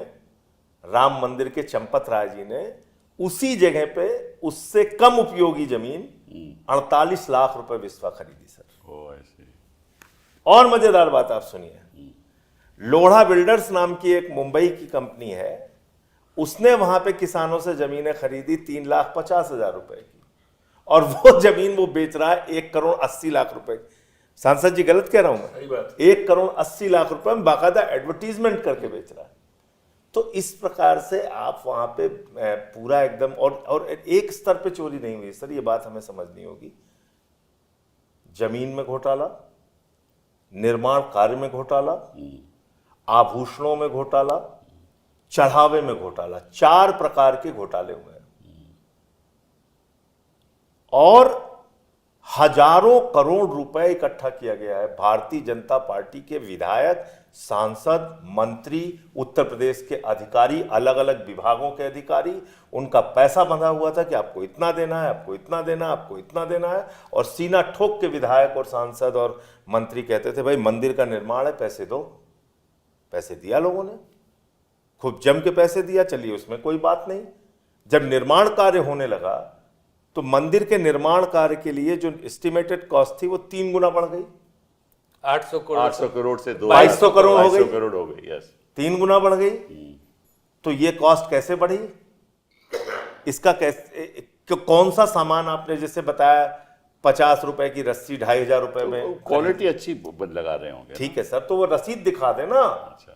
राम मंदिर के चंपत राय जी ने उसी जगह पे उससे कम उपयोगी जमीन 48 लाख रुपए बिस्वा खरीदी सर। ओ ऐसे। और मजेदार बात आप सुनिए, लोढ़ा बिल्डर्स नाम की एक मुंबई की कंपनी है, उसने वहां पे किसानों से जमीनें खरीदी 3,50,000 रुपए की, और वो जमीन वो बेच रहा है 1 करोड़ 80 लाख रुपए। सांसद जी गलत कह रहा हूं सही बात। 1 करोड़ 80 लाख रुपए में बाकायदा एडवर्टीजमेंट करके बेच रहा है। तो इस प्रकार से आप वहां पे पूरा एकदम, और एक स्तर पे चोरी नहीं हुई सर, ये बात हमें समझनी होगी। जमीन में घोटाला, निर्माण कार्य में घोटाला, आभूषणों में घोटाला, चढ़ावे में घोटाला, 4 प्रकार के घोटाले हुए हैं। और हजारों करोड़ रुपए इकट्ठा किया गया है। भारतीय जनता पार्टी के विधायक, सांसद, मंत्री, उत्तर प्रदेश के अधिकारी, अलग अलग विभागों के अधिकारी, उनका पैसा बंधा हुआ था कि आपको इतना देना है, आपको इतना देना है, आपको इतना देना है। और सीना ठोक के विधायक और सांसद और मंत्री कहते थे भाई मंदिर का निर्माण है, पैसे दो। पैसे दिया लोगों ने, खूब जम के पैसे दिया, चलिए उसमें कोई बात नहीं। जब निर्माण कार्य होने लगा तो मंदिर के निर्माण कार्य के लिए जो एस्टिमेटेड कॉस्ट थी वो 3 गुना बढ़ गई। 800 करोड़ 800 करोड़ से 2200 करोड़ हो गई। 2200 करोड़ हो गई। यस। 3 गुना बढ़ गई। तो ये कॉस्ट कैसे बढ़ी? इसका कैसे, कौन सा सामान आपने जैसे बताया 50 रुपए की रस्सी 2,500 रुपए में, क्वालिटी अच्छी लगा रहे होंगे। ठीक है सर, तो वो रसीद दिखा देना। अच्छा।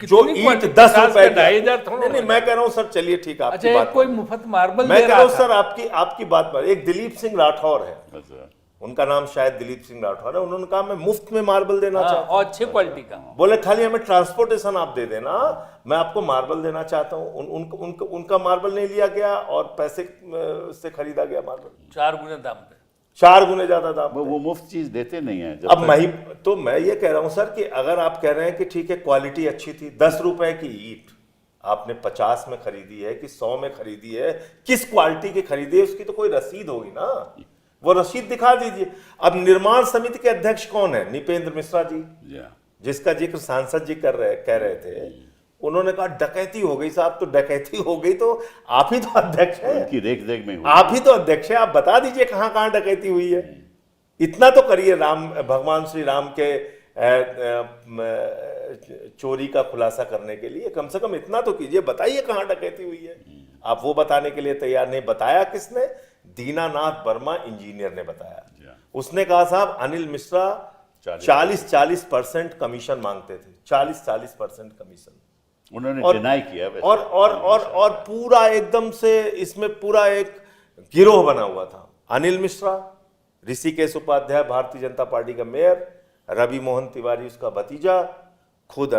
जो ईंट 10 रुपए की, 2,500 थोड़ा। नहीं मैं कह रहा हूं सर, चलिए ठीक है आपकी अच्छा, बात एक कोई मुफ्त मार्बल मैं दे कह रहा रहा हूं था। सर आपकी बात पर, एक दिलीप सिंह राठौर है, अच्छा। उनका नाम शायद दिलीप सिंह राठौर है, उन्होंने कहा मैं मुफ्त में मार्बल देना हाँ, चाहता हूं। और अच्छी क्वालिटी का। बोले खाली हमें ट्रांसपोर्टेशन आप दे देना, मैं आपको मार्बल देना चाहता हूं। उनका मार्बल नहीं लिया गया और पैसे से खरीदा गया मार्बल। 4 गुना दाम पे। 4 गुने ज्यादा दाम। वो मुफ्त चीज देते नहीं है जब अब मैं ये कह रहा हूं सर कि अगर आप कह रहे हैं कि ठीक है क्वालिटी अच्छी थी, 10 रुपए की ईंट आपने 50 में खरीदी है कि 100 में खरीदी है, किस क्वालिटी की खरीदी है, उसकी तो कोई रसीद होगी ना, वो रसीद दिखा दीजिए। अब निर्माण समिति के अध्यक्ष कौन है? नृपेंद्र मिश्रा जी, जिसका जिक्र सांसद जी कह रहे थे। उन्होंने कहा डकैती हो गई साहब, तो डकैती हो गई तो आप ही तो अध्यक्ष हैं, उनकी देख देख में आप ही तो अध्यक्ष हैं, आप बता दीजिए कहां कहां डकैती हुई है। इतना तो करिए भगवान श्री राम के चोरी का खुलासा करने के लिए, कम से कम इतना तो कीजिए, बताइए कहां डकैती हुई है। आप वो बताने के लिए तैयार नहीं। बताया किसने? दीनानाथ वर्मा इंजीनियर ने बताया। उसने कहा साहब अनिल मिश्रा 40% कमीशन मांगते थे, 40% कमीशन। उन्होंने डिनाई किया वैसे। और पूरा एकदम से इसमें पूरा एक गिरोह बना हुआ था। अनिल मिश्रा, ऋषिकेश उपाध्याय भारतीय जनता पार्टी का मेयर, रवि मोहन तिवारी उसका भतीजा, खुद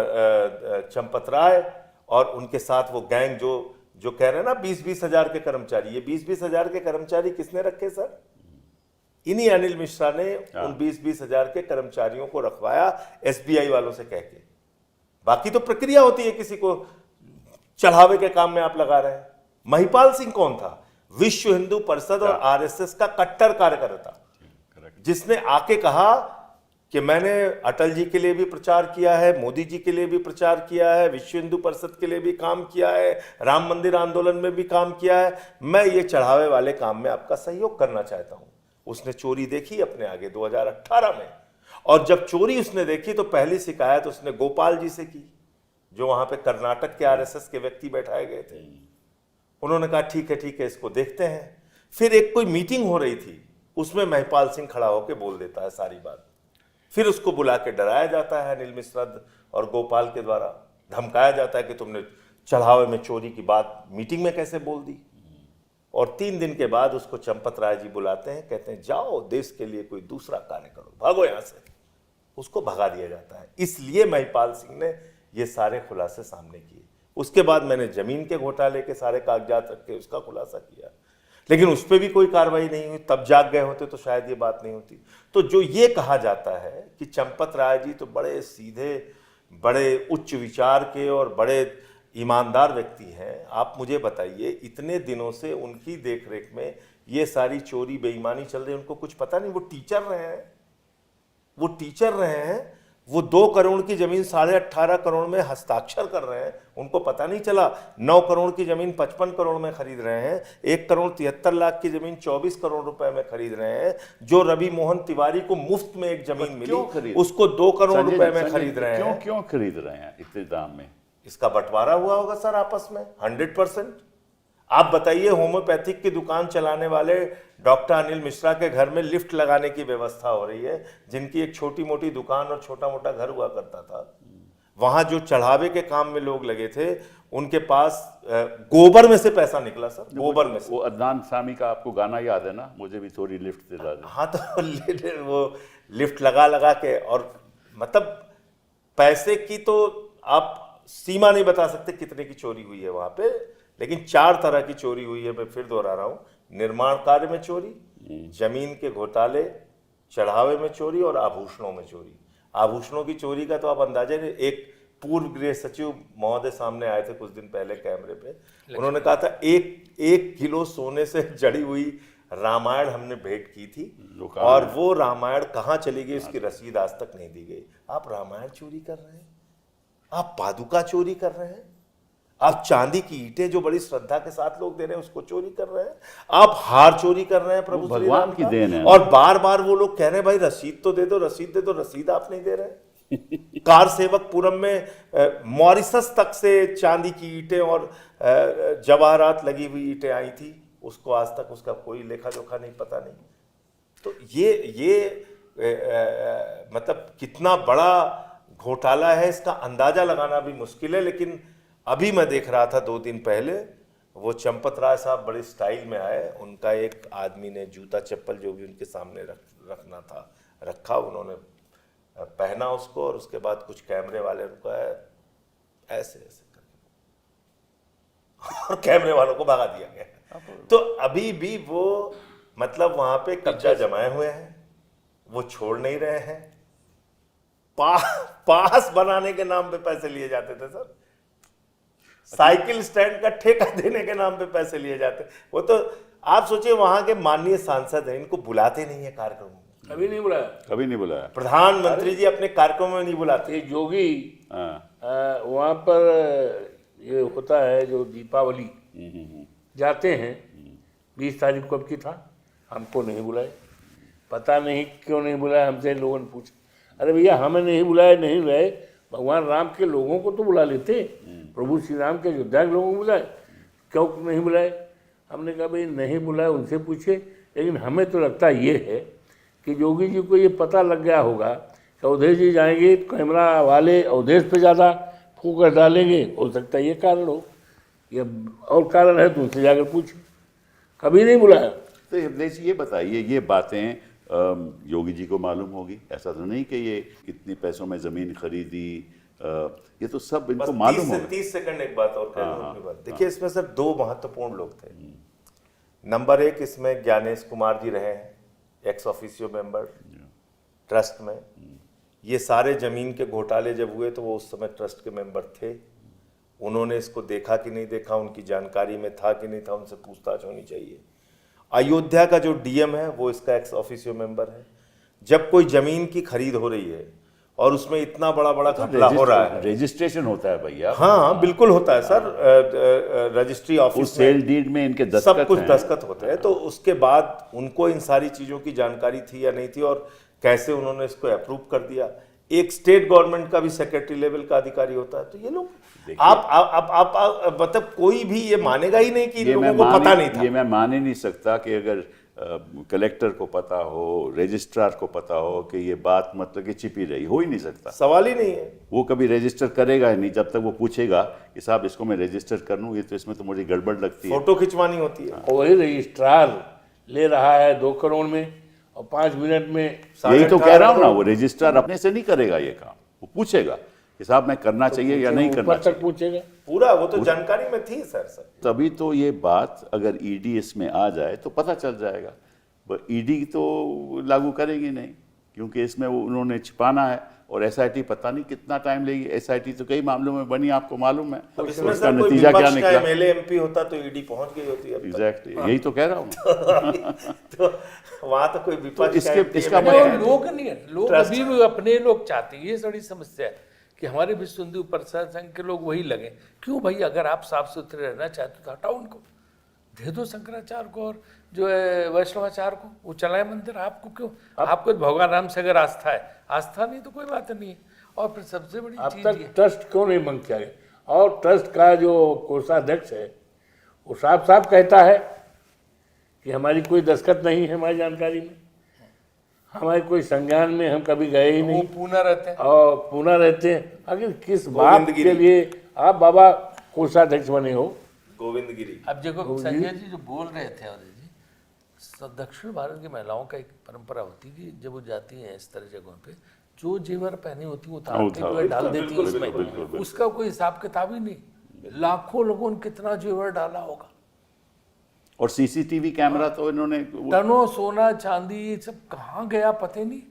चंपत राय, और उनके साथ वो गैंग जो कह रहे हैं ना 20-20 हजार के कर्मचारी। ये 20-20 हजार के कर्मचारी किसने रखे सर? इन्हीं अनिल मिश्रा ने उन 20-20 हजार के कर्मचारियों को रखवाया एसबीआई वालों से कह के। बाकी तो प्रक्रिया होती है, किसी को चढ़ावे के काम में आप लगा रहे हैं। महिपाल सिंह कौन था? विश्व हिंदू परिषद और आरएसएस का कट्टर कार्यकर्ता, जिसने आके कहा कि मैंने अटल जी के लिए भी प्रचार किया है, मोदी जी के लिए भी प्रचार किया है, विश्व हिंदू परिषद के लिए भी काम किया है, राम मंदिर आंदोलन में भी काम किया है, मैं ये चढ़ावे वाले काम में आपका सहयोग करना चाहता हूं। उसने चोरी देखी अपने आगे 2018 में, और जब चोरी उसने देखी तो पहली शिकायत उसने गोपाल जी से की, जो वहां पे कर्नाटक के आरएसएस के व्यक्ति बैठाए गए थे। उन्होंने कहा ठीक है इसको देखते हैं। फिर एक कोई मीटिंग हो रही थी, उसमें महिपाल सिंह खड़ा होकर बोल देता है सारी बात। फिर उसको बुला के डराया जाता है अनिल मिश्रा और गोपाल के द्वारा, धमकाया जाता है कि तुमने चढ़ावे में चोरी की बात मीटिंग में कैसे बोल दी। और 3 दिन के बाद उसको चंपत राय जी बुलाते हैं, कहते हैं जाओ देश के लिए कोई दूसरा कार्य करो, भागो यहां से। उसको भगा दिया जाता है। इसलिए महिपाल सिंह ने ये सारे खुलासे सामने किए। उसके बाद मैंने जमीन के घोटाले के सारे कागजात रख के उसका खुलासा किया, लेकिन उस पर भी कोई कार्रवाई नहीं हुई। तब जाग गए होते तो शायद ये बात नहीं होती। तो जो ये कहा जाता है कि चंपत राय जी तो बड़े सीधे, बड़े उच्च विचार के और बड़े ईमानदार व्यक्ति हैं, आप मुझे बताइए इतने दिनों से उनकी देखरेख में ये सारी चोरी बेईमानी चल रही है, उनको कुछ पता नहीं? वो टीचर रहे हैं, वो 2 करोड़ की जमीन 18.5 करोड़ में हस्ताक्षर कर रहे हैं, उनको पता नहीं चला? 9 करोड़ की जमीन 55 करोड़ में खरीद रहे हैं, 1 करोड़ 73 लाख की जमीन 24 करोड़ रुपए में खरीद रहे हैं। जो रवि मोहन तिवारी को मुफ्त में एक जमीन मिली, उसको 2 करोड़ रुपए में खरीद रहे हैं। क्यों खरीद रहे हैं इतने दाम में? इसका बंटवारा हुआ होगा सर आपस में 100%। आप बताइए, होम्योपैथिक की दुकान चलाने वाले डॉक्टर अनिल मिश्रा के घर में लिफ्ट लगाने की व्यवस्था हो रही है, जिनकी एक छोटी मोटी दुकान और छोटा मोटा घर हुआ करता था। वहां जो चढ़ावे के काम में लोग लगे थे, उनके पास गोबर में से पैसा निकला सर, गोबर में से। वो अदनान सामी का आपको गाना याद है ना, मुझे भी थोड़ी लिफ्ट दिला दे। हाँ, तो वो लिफ्ट लगा के, और मतलब पैसे की तो आप सीमा नहीं बता सकते कितने की चोरी हुई है वहां पे। लेकिन 4 तरह की चोरी हुई है, मैं फिर दोहरा रहा हूं। निर्माण कार्य में चोरी, जमीन के घोटाले, चढ़ावे में चोरी और आभूषणों में चोरी। आभूषणों की चोरी का तो आप अंदाजा नहीं। एक पूर्व गृह सचिव महोदय सामने आए थे कुछ दिन पहले कैमरे पे, उन्होंने कहा था 1 किलो सोने से जड़ी हुई रामायण हमने भेंट की थी, और वो रामायण कहाँ चली गई उसकी रसीद आज तक नहीं दी गई। आप रामायण चोरी कर रहे हैं, आप पादुका चोरी कर रहे हैं, आप चांदी की ईंटें जो बड़ी श्रद्धा के साथ लोग दे रहे हैं उसको चोरी कर रहे हैं, आप हार चोरी कर रहे हैं प्रभु श्री राम की देन है। और बार बार वो लोग कह रहे हैं भाई रसीद तो दे दो, रसीद दे दो, रसीद आप नहीं दे रहे। कार सेवकपुरम में मॉरिसस तक से चांदी की ईंटें और जवाहरात लगी हुई ईंटें आई थी, उसको आज तक उसका कोई लेखा जोखा नहीं, पता नहीं। तो ये मतलब कितना बड़ा घोटाला है, इसका अंदाजा लगाना भी मुश्किल है। लेकिन अभी मैं देख रहा था 2 दिन पहले, वो चंपत राय साहब बड़े स्टाइल में आए, उनका एक आदमी ने जूता चप्पल जो भी उनके सामने रखना था रखा, उन्होंने पहना उसको, और उसके बाद कुछ कैमरे वाले उनको ऐसे करके और कैमरे वालों को भगा दिया गया। तो अभी भी वो मतलब वहां पे कब्जा जमाए हुए हैं, वो छोड़ नहीं रहे हैं। पास बनाने के नाम पे पैसे लिए जाते थे सर, साइकिल स्टैंड का ठेका देने के नाम पे पैसे लिए जाते। वो तो आप सोचिए, वहां के माननीय सांसद हैं, इनको बुलाते नहीं है कार्यक्रमों में, कभी नहीं बुलाया। कभी नहीं बुलाया। प्रधानमंत्री जी अपने कार्यक्रमों में नहीं बुलाते। ये जोगी हाँ। वहाँ पर ये होता है जो दीपावली जाते हैं, 20 तारीख को अब की था, हमको नहीं बुलाए। पता नहीं क्यों नहीं बुलाया, हमसे लोगों ने पूछा, अरे भैया हमें नहीं बुलाए, नहीं बुलाए, भगवान राम के लोगों को तो बुला लेते, प्रभु श्री राम के अयोध्या के लोगों को बुलाए, क्यों नहीं बुलाए? हमने कहा भाई नहीं बुलाए, उनसे पूछे। लेकिन हमें तो लगता ये है कि योगी जी को ये पता लग गया होगा कि अवधेश जी जाएंगे, कैमरा वाले अवधेश पे ज़्यादा फोकस डालेंगे, हो सकता है ये कारण हो, या और कारण है तो उनसे जाकर पूछे। कभी नहीं बुलाया। तो अवधेश जी ये बताइए, ये बातें योगी जी को मालूम होगी? ऐसा तो नहीं कि ये कितनी पैसों में ज़मीन खरीदी, ये तो सब इनको मालूम होगा। 30 सेकंड एक बात और कह दूं अपनी बात। देखिए, इसमें सर 2 महत्वपूर्ण लोग थे। नंबर 1 इसमें ज्ञानेश कुमार जी रहे हैं, एक्स ऑफिशियो मेंबर ट्रस्ट में। ये सारे जमीन के घोटाले जब हुए तो वो उस समय ट्रस्ट के मेंबर थे। उन्होंने इसको देखा कि नहीं देखा, उनकी जानकारी में था कि नहीं था, उनसे पूछताछ होनी चाहिए। अयोध्या का जो डीएम है वो इसका एक्स ऑफिशियो मेंबर है। जब कोई जमीन की खरीद हो रही है और उसमें इतना बड़ा घपला हो रहा है, रजिस्ट्रेशन होता है भैया। हाँ बिल्कुल होता है सर, रजिस्ट्री ऑफिस उस सेल डीड में इनके दस्तखत सब कुछ हैं। दस्तखत होते हैं। तो उसके बाद उनको इन सारी चीजों की जानकारी थी या नहीं थी, और कैसे उन्होंने इसको अप्रूव कर दिया। एक स्टेट गवर्नमेंट का भी सेक्रेटरी लेवल का अधिकारी होता है। तो ये लोग आप मतलब कोई भी ये मानेगा ही नहीं कि इन लोगों को पता नहीं था। ये मैं मान ही नहीं सकता कि अगर कलेक्टर को पता हो, रजिस्ट्रार को पता हो कि ये बात मतलब कि छिपी रही, हो ही नहीं सकता। सवाल ही नहीं है। वो कभी रजिस्टर करेगा ही नहीं जब तक वो पूछेगा कि साहब इसको मैं रजिस्टर कर लूँ, ये तो इसमें तो मुझे गड़बड़ लगती है। फोटो खिंचवानी होती है। और वही रजिस्ट्रार ले रहा है 2 करोड़ में और 5 मिनट में। यही तो कह रहा हूँ ना, वो रजिस्ट्रार अपने से नहीं करेगा ये काम, वो पूछेगा कि साहब मैं करना चाहिए या नहीं करना ऊपर तक चाहिए। पूछेगा पूरा, वो तो जानकारी में थी सर। तभी तो ये बात अगर ईडी इसमें आ जाए तो पता चल जाएगा। ईडी तो लागू करेगी नहीं, क्योंकि इसमें वो उन्होंने छिपाना है। और एसआईटी पता नहीं कितना टाइम लेगी। एसआईटी तो कई मामलों में बनी, आपको मालूम है। अब इसमें उसका सर कोई नतीजा क्या विपक्ष का निकला? एमएलए एमपी होता तो ईडी पहुंच गई होती है। एग्जैक्टली, यही तो कह रहा हूँ। तो वहां तो कोई विपक्ष इसके- का इसका MLA नहीं, है। और लोग नहीं है, लोग अभी भी अपने लोग चाहते हैं। ये बड़ी समस्या है कि हमारे विश्व हिंदू परिषद संघ के लोग वही लगे। क्यों भाई, अगर आप साफ सुथरे रहना चाहते हो तो हटाओ उनको, दे दो शंकराचार्य को और जो है वैष्णवाचार्य को, वो चलाए मंदिर। आपको क्यों? आपको भगवान राम से अगर आस्था है, आस्था नहीं तो कोई बात नहीं है। और फिर सबसे बड़ी अब चीज तक ये, ट्रस्ट क्यों नहीं बंद किया गया? और ट्रस्ट का जो कोषाध्यक्ष है वो साफ साफ कहता है कि हमारी कोई दस्तखत नहीं है हमारी जानकारी में, हमारे कोई संज्ञान में हम कभी गए ही वो नहीं, पूना रहते हैं। और पुनः रहते हैं। आखिर किस बात गोविंदगिरी। के लिए आप बाबा कोषाध्यक्ष बने हो? गोविंदगिरी। अब देखो संजय जी जो बोल रहे थे अवधेश जी, दक्षिण भारत की महिलाओं का एक परंपरा होती है कि जब वो जाती हैं इस तरह जगहों पे, जो जेवर पहनी होती है उतार के जो है डाल देती है उसमें। उसका कोई हिसाब किताब ही नहीं। लाखों लोगों ने कितना जेवर डाला होगा, और सीसीटीवी कैमरा तो इन्होंने टनों सोना चांदी ये सब कहाँ गया पता ही नहीं।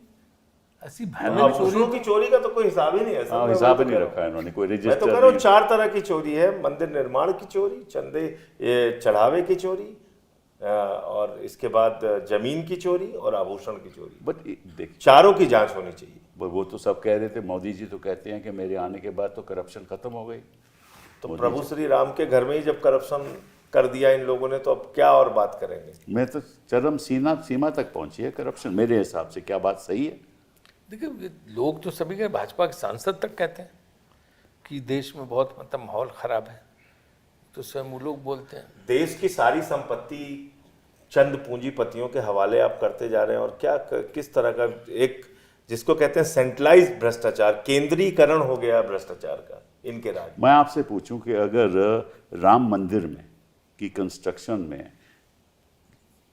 ऐसी भयानक आभूषणों चोरी। की चोरी का तो कोई हिसाब ही नहीं है सर। मैं हिसाब वही ही तो नहीं कह रहा हूँ। रखा है इन्होंने, कोई मैं तो रजिस्टर कह रहा हूँ नहीं। 4 तरह की चोरी है। मंदिर निर्माण की चोरी, चंदे ये चढ़ावे की चोरी, और इसके बाद जमीन की चोरी और आभूषण की चोरी। बट देख, चारों की जांच होनी चाहिए। वो तो सब कह रहे थे, मोदी जी तो कहते हैं कि मेरे आने के बाद तो करप्शन खत्म हो गई। तो प्रभु श्री राम के घर में ही जब करप्शन कर दिया इन लोगों ने, तो अब क्या और बात करेंगे? मैं तो चरम सीमा तक पहुंची है करप्शन, मेरे हिसाब से। क्या बात सही है? देखिए, लोग तो सभी के, भाजपा के सांसद तक कहते हैं कि देश में बहुत मतलब माहौल खराब है, तो स्वयं वो लोग बोलते हैं। देश की सारी संपत्ति चंद पूंजीपतियों के हवाले आप करते जा रहे हैं। और क्या किस तरह का एक, जिसको कहते हैं सेंट्रलाइज्ड भ्रष्टाचार, केंद्रीकरण हो गया भ्रष्टाचार का इनके राज। मैं आपसे पूछूं कि अगर राम मंदिर में की कंस्ट्रक्शन में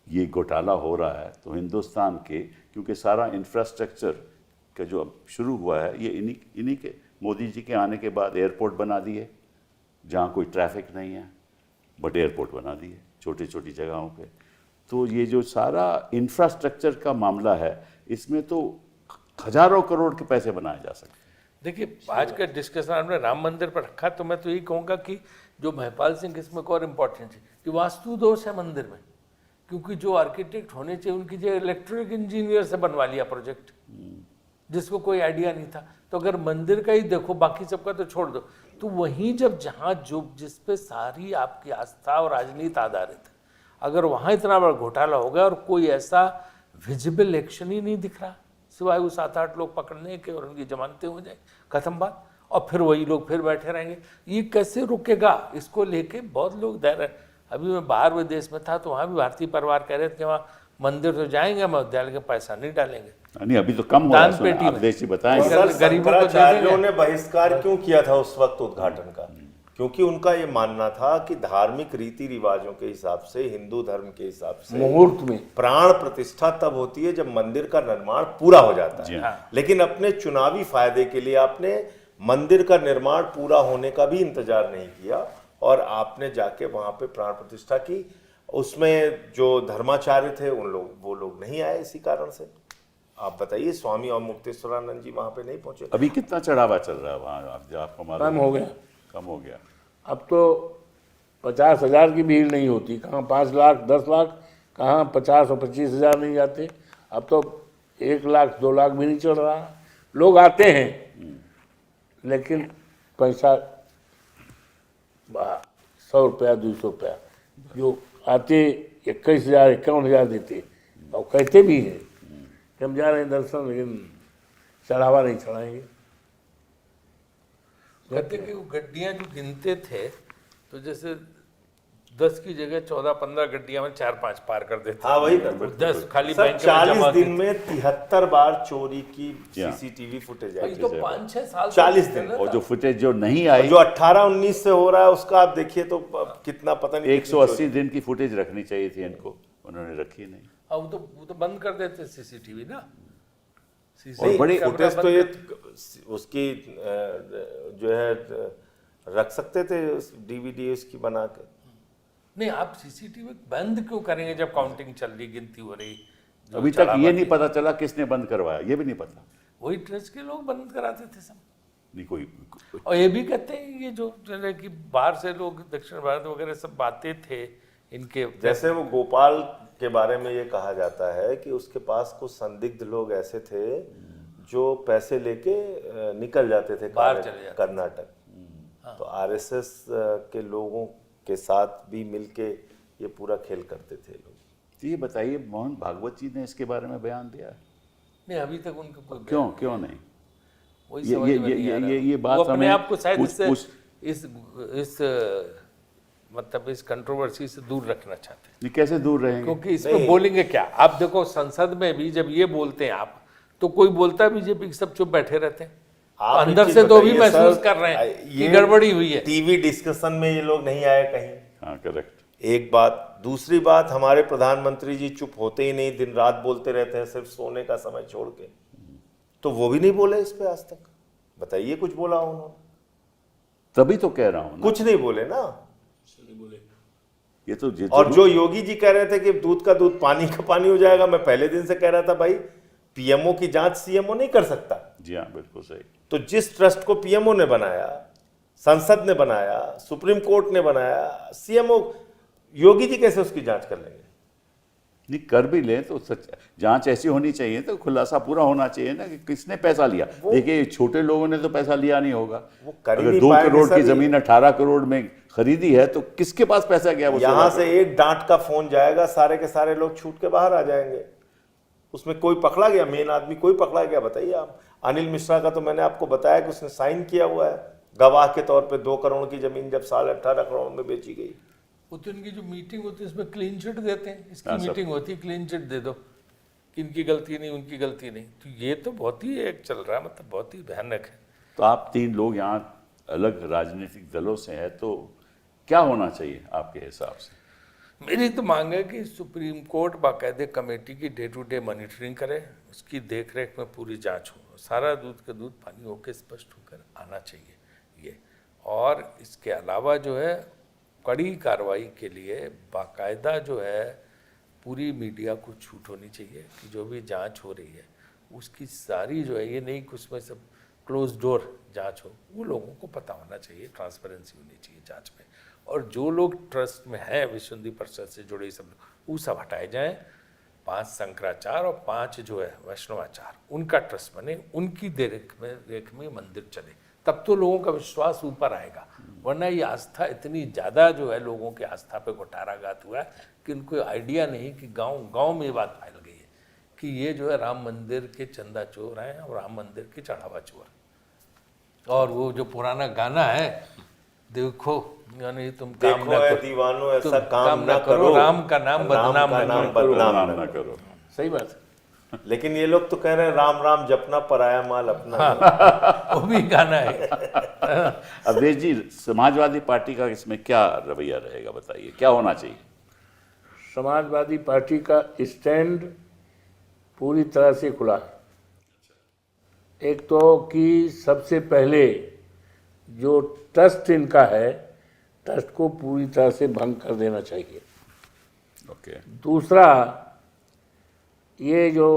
ये घोटाला हो रहा है तो हिंदुस्तान के, क्योंकि सारा इंफ्रास्ट्रक्चर का जो अब शुरू हुआ है ये इन्हीं के, मोदी जी के आने के बाद एयरपोर्ट बना दिए जहाँ कोई ट्रैफिक नहीं है, बट एयरपोर्ट बना दिए छोटी छोटी जगहों पे। तो ये जो सारा इंफ्रास्ट्रक्चर का मामला है, इसमें तो हजारों करोड़ के पैसे बनाए जा सकते हैं। देखिए, आज का डिस्कशन आपने राम मंदिर पर रखा, तो मैं तो यही कहूँगा कि जो महिपाल सिंह इसमें एक और इम्पोर्टेंट है कि वास्तु दोष है मंदिर में, क्योंकि जो आर्किटेक्ट होने चाहिए उनकी जगह इलेक्ट्रिक इंजीनियर से बनवा लिया प्रोजेक्ट, जिसको कोई आइडिया नहीं था। तो अगर मंदिर का ही देखो, बाकी सबका तो छोड़ दो, तो वहीं जब जहाँ जो जिस पे सारी आपकी आस्था और राजनीति आधारित है, अगर वहाँ इतना बड़ा घोटाला हो गया और कोई ऐसा विजिबल एक्शन ही नहीं दिख रहा, सिवाय वो 7-8 लोग पकड़ने के और उनकी जमानतें हो जाए, खत्म बात, और फिर वही लोग फिर बैठे रहेंगे, ये कैसे रुकेगा? इसको लेके बहुत लोग धैर्य। अभी मैं बाहर विदेश में था तो वहाँ भी भारतीय परिवार कह रहे थे कि वहाँ मंदिर तो जाएंगे, हम विद्यालय के पैसा नहीं डालेंगे, नहीं अभी तो कम हो रहा है, दान पेटी आप में। देश ही बताएं। सर, गरीबों को दे शंकराचार्यों देंगे। ने बहिष्कार क्यों किया था उस वक्त उद्घाटन का? क्योंकि उनका ये मानना था कि धार्मिक रीति रिवाजों के हिसाब से, हिंदू धर्म के हिसाब से मुहूर्त में प्राण प्रतिष्ठा तब होती है जब मंदिर का निर्माण पूरा हो जाता जी है। हाँ। लेकिन अपने चुनावी फायदे के लिए आपने मंदिर का निर्माण पूरा होने का भी इंतजार नहीं किया और आपने जाके वहां पे प्राण प्रतिष्ठा की। उसमें जो धर्माचार्य थे वो लोग नहीं आए इसी कारण से। आप बताइए, स्वामी और मुक्तेश्वरानंद जी वहां पे नहीं पहुंचे। अभी कितना चढ़ावा चल रहा है वहाँ, आपको मालूम? कम हो गया। कम हो गया। अब तो 50,000 की भीड़ नहीं होती, कहाँ 5 लाख 10 लाख, कहाँ 50 और 25,000 नहीं जाते। अब तो 1 लाख 2 लाख भी नहीं चढ़ रहा। लोग आते हैं लेकिन पैसा 100 रुपया 200 रुपया, जो आते 21,000 51,000 देते और कहते भी हैं कि हम जा रहे हैं दर्शन, लेकिन चढ़ावा नहीं चढ़ाएंगे। कहते कि वो गड्डियाँ जो गिनते थे, तो जैसे 10 की जगह 14-15 गड्डियाँ में 4-5 पार कर देते। हाँ, वही 10 खाली सर, बैंक में 40 जमा दिन में 73 बार चोरी की जी हाँ। सीसीटीवी फुटेज भाई, आई। तो 5-6 साल 40 से दिन। चल रहा और था। जो फुटेज जो नहीं आई, जो 18-19 से हो रहा है उसका आप देखिए तो कितना, पता नहीं कितनी 180 चोरी। दिन की फुटेज रखनी चाहिए थी इनको, उन्होंने रखी नहीं। हाँ, वो तो बंद कर देते सीसीटीवी ना। नहीं, बड़े कैमरा फुटेज बंद तो ये कर- उसकी जो है रख सकते थे, डीवीडी उसकी बना के। नहीं, आप सीसीटीवी बंद क्यों करेंगे जब काउंटिंग चल रही, गिनती हो रही? जो अभी तक चढ़ावा ये नहीं की- पता चला किसने बंद करवाया, ये भी नहीं पता। वही ट्रस्ट के लोग बंद कराते थे सब। नहीं कोई और ये भी कहते हैं ये जो कि बाहर से लोग दक्षिण भारत वगैरह सब बातें थे इनके, जैसे वो गोपाल के बारे में ये कहा जाता है कि उसके पास कुछ संदिग्ध लोग ऐसे थे जो पैसे लेके निकल जाते थे बाहर चले जाते थे। कर्नाटक। तो आरएसएस के लोगों के साथ भी मिलके ये पूरा खेल करते थे लोग। तो ये बताइए, मोहन भागवत जी ने इसके बारे में बयान दिया है? नहीं अभी तक उनका कोई क्यों नहीं? वही ये- समझ ये- में ये- नहीं आ ये- रहा। ये बात वो अपने हमें आप को शायद उस- इससे उस- इस मतलब इस कंट्रोवर्सी से दूर रखना चाहते हैं, ये कैसे दूर रहेंगे? क्योंकि इसमें बोलेंगे क्या? आप देखो संसद में भी जब ये बोलते हैं आप, तो कोई बोलता है बीजेपी के, सब चुप बैठे रहते हैं। आप अंदर एक से चीज तो भी बताइए महसूस सर, कर रहे हैं कि ये गड़बड़ी हुई है। टीवी डिस्कशन में ये लोग नहीं आए कहीं। हाँ करेक्ट। एक बात। दूसरी बात, हमारे प्रधानमंत्री जी चुप होते ही नहीं, दिन रात बोलते रहते हैं, सिर्फ सोने का समय छोड़ के। तो वो भी नहीं बोले इस पे आज तक। बताइए, कुछ बोला उन्होंने? तभी तो कह रहा हूँ ना, कुछ नहीं बोले ना। ये तो और जो योगी जी कह रहे थे कि दूध का दूध पानी का पानी हो जाएगा, मैं पहले दिन से कह रहा था भाई पीएमओ की जांच सीएमओ नहीं कर सकता। जी हाँ बिल्कुल सही। तो जिस ट्रस्ट को पीएमओ ने बनाया, संसद ने बनाया, सुप्रीम कोर्ट ने बनाया, सीएमओ योगी जी कैसे उसकी जांच कर लेंगे? नहीं कर भी ले तो सच जांच ऐसी होनी चाहिए, तो खुलासा पूरा होना चाहिए ना कि किसने पैसा लिया। देखिए छोटे लोगों ने तो पैसा लिया नहीं होगा। वो कर ही अगर नहीं 2 पाएंगे करोड़ सर की ये। जमीन 18 करोड़ में खरीदी है तो किसके पास पैसा गया? वो यहां 16 से एक डांट का फोन जाएगा, सारे के सारे लोग छूट के बाहर आ जाएंगे। उसमें कोई पकड़ा गया? मेन आदमी कोई पकड़ा गया? बताइए आप। अनिल मिश्रा का तो मैंने आपको बताया कि उसने साइन किया हुआ है गवाह के तौर पे, 2 करोड़ की जमीन जब 18.5 करोड़ में बेची गई। वो तो इनकी जो मीटिंग होती है उसमें क्लीन चिट देते हैं। इसकी हाँ, सब। मीटिंग होती है, क्लीन चिट दे दो कि इनकी गलती नहीं, उनकी गलती नहीं। तो ये तो बहुत ही एक चल रहा है, मतलब बहुत ही भयानक है। तो आप 3 लोग यहाँ अलग राजनीतिक दलों से हैं, तो क्या होना चाहिए आपके हिसाब से? मेरी तो मांग है कि सुप्रीम कोर्ट बाकायदे कमेटी की डे टू डे मॉनिटरिंग करे, उसकी देख रेख में पूरी जांच हो, सारा दूध का दूध पानी होकर स्पष्ट होकर आना चाहिए ये। और इसके अलावा जो है कड़ी कार्रवाई के लिए बाकायदा जो है पूरी मीडिया को छूट होनी चाहिए कि जो भी जांच हो रही है उसकी सारी जो है, ये नहीं कि उसमें सब क्लोज डोर जांच हो, वो लोगों को पता होना चाहिए, ट्रांसपेरेंसी होनी चाहिए जांच में। और जो लोग ट्रस्ट में हैं, विश्व हिंदू परिषद से जुड़े सब लोग, वो सब हटाए जाएं। 5 शंकराचार्य और 5 जो है वैष्णवाचार्य, उनका ट्रस्ट बने, उनकी देख में मंदिर चले, तब तो लोगों का विश्वास ऊपर आएगा। वरना ये आस्था इतनी ज़्यादा जो है लोगों की आस्था पे कुठाराघात हुआ है कि उनको आइडिया नहीं कि गांव में ये बात फैल गई है कि ये जो है राम मंदिर के चंदा चोर हैं और राम मंदिर के चढ़ावा चोर। और वो जो पुराना गाना है, देखो यानी तुम काम देखो ना ऐ करो, दीवानो ऐसा तुम काम ना करो, राम का नाम बदनाम का न नाम करो। बदनाम ना करो। सही बात है। लेकिन ये लोग तो कह रहे हैं राम राम जपना पराया माल अपना। वो भी गाना है। अवधेश जी, समाजवादी पार्टी का इसमें क्या रवैया रहेगा, बताइए क्या होना चाहिए? समाजवादी पार्टी का स्टैंड पूरी तरह से खुला है। एक तो कि सबसे पहले जो ट्रस्ट इनका है, ट्रस्ट को पूरी तरह से भंग कर देना चाहिए। ओके। दूसरा, ये जो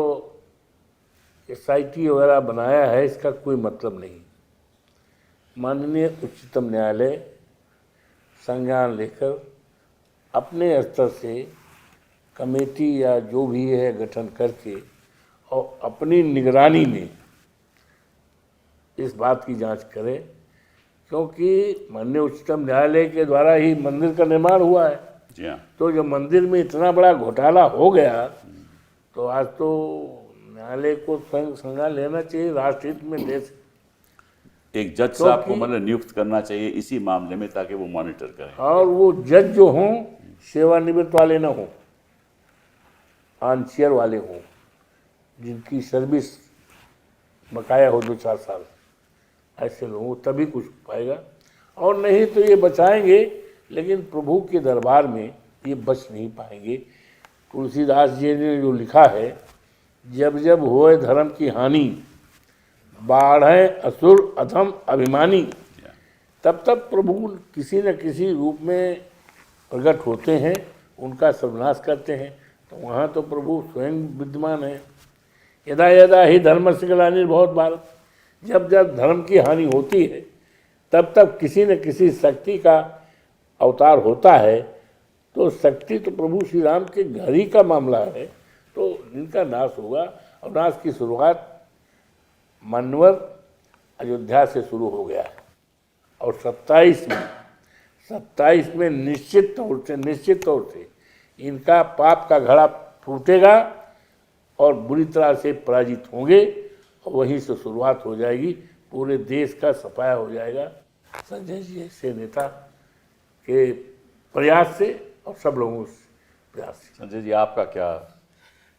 SIT वगैरह बनाया है, इसका कोई मतलब नहीं। माननीय उच्चतम न्यायालय संज्ञान लेकर अपने स्तर से कमेटी या जो भी है गठन करके और अपनी निगरानी में इस बात की जांच करे, क्योंकि माननीय उच्चतम न्यायालय के द्वारा ही मंदिर का निर्माण हुआ है। जी हाँ। तो जब मंदिर में इतना बड़ा घोटाला हो गया तो आज तो न्यायालय को स्वयं संज्ञान लेना चाहिए, राष्ट्रहित में देश। एक जज साहब को मतलब नियुक्त करना चाहिए इसी मामले में, ताकि वो मॉनिटर करें। और वो जज जो हों सेवानिवृत्त वाले ना हों, ऑन-चेयर वाले हों, जिनकी सर्विस बकाया हो 2-4 साल, ऐसे लोगों तभी कुछ पाएगा। और नहीं तो ये बचाएंगे, लेकिन प्रभु के दरबार में ये बच नहीं पाएंगे। तुलसीदास जी ने जो लिखा है, जब जब होए धर्म की हानि, बाढ़े असुर अधम अभिमानी, तब तब प्रभु किसी न किसी रूप में प्रकट होते हैं, उनका सर्वनाश करते हैं। तो वहाँ तो प्रभु स्वयं विद्यमान है। यदा यदा ही धर्म से ग्लानिर्भवत भारत, जब जब धर्म की हानि होती है तब तब किसी न किसी शक्ति का अवतार होता है। तो शक्ति तो प्रभु श्री राम के घर ही का मामला है, तो इनका नाश होगा। और नाश की शुरुआत मनवर अयोध्या से शुरू हो गया है। और 27 में निश्चित तौर से इनका पाप का घड़ा फूटेगा और बुरी तरह से पराजित होंगे, और वहीं से शुरुआत हो जाएगी, पूरे देश का सफाया हो जाएगा संजय जी से नेता के प्रयास से और सब लोगों के प्रयास से। संजय जी, आपका क्या?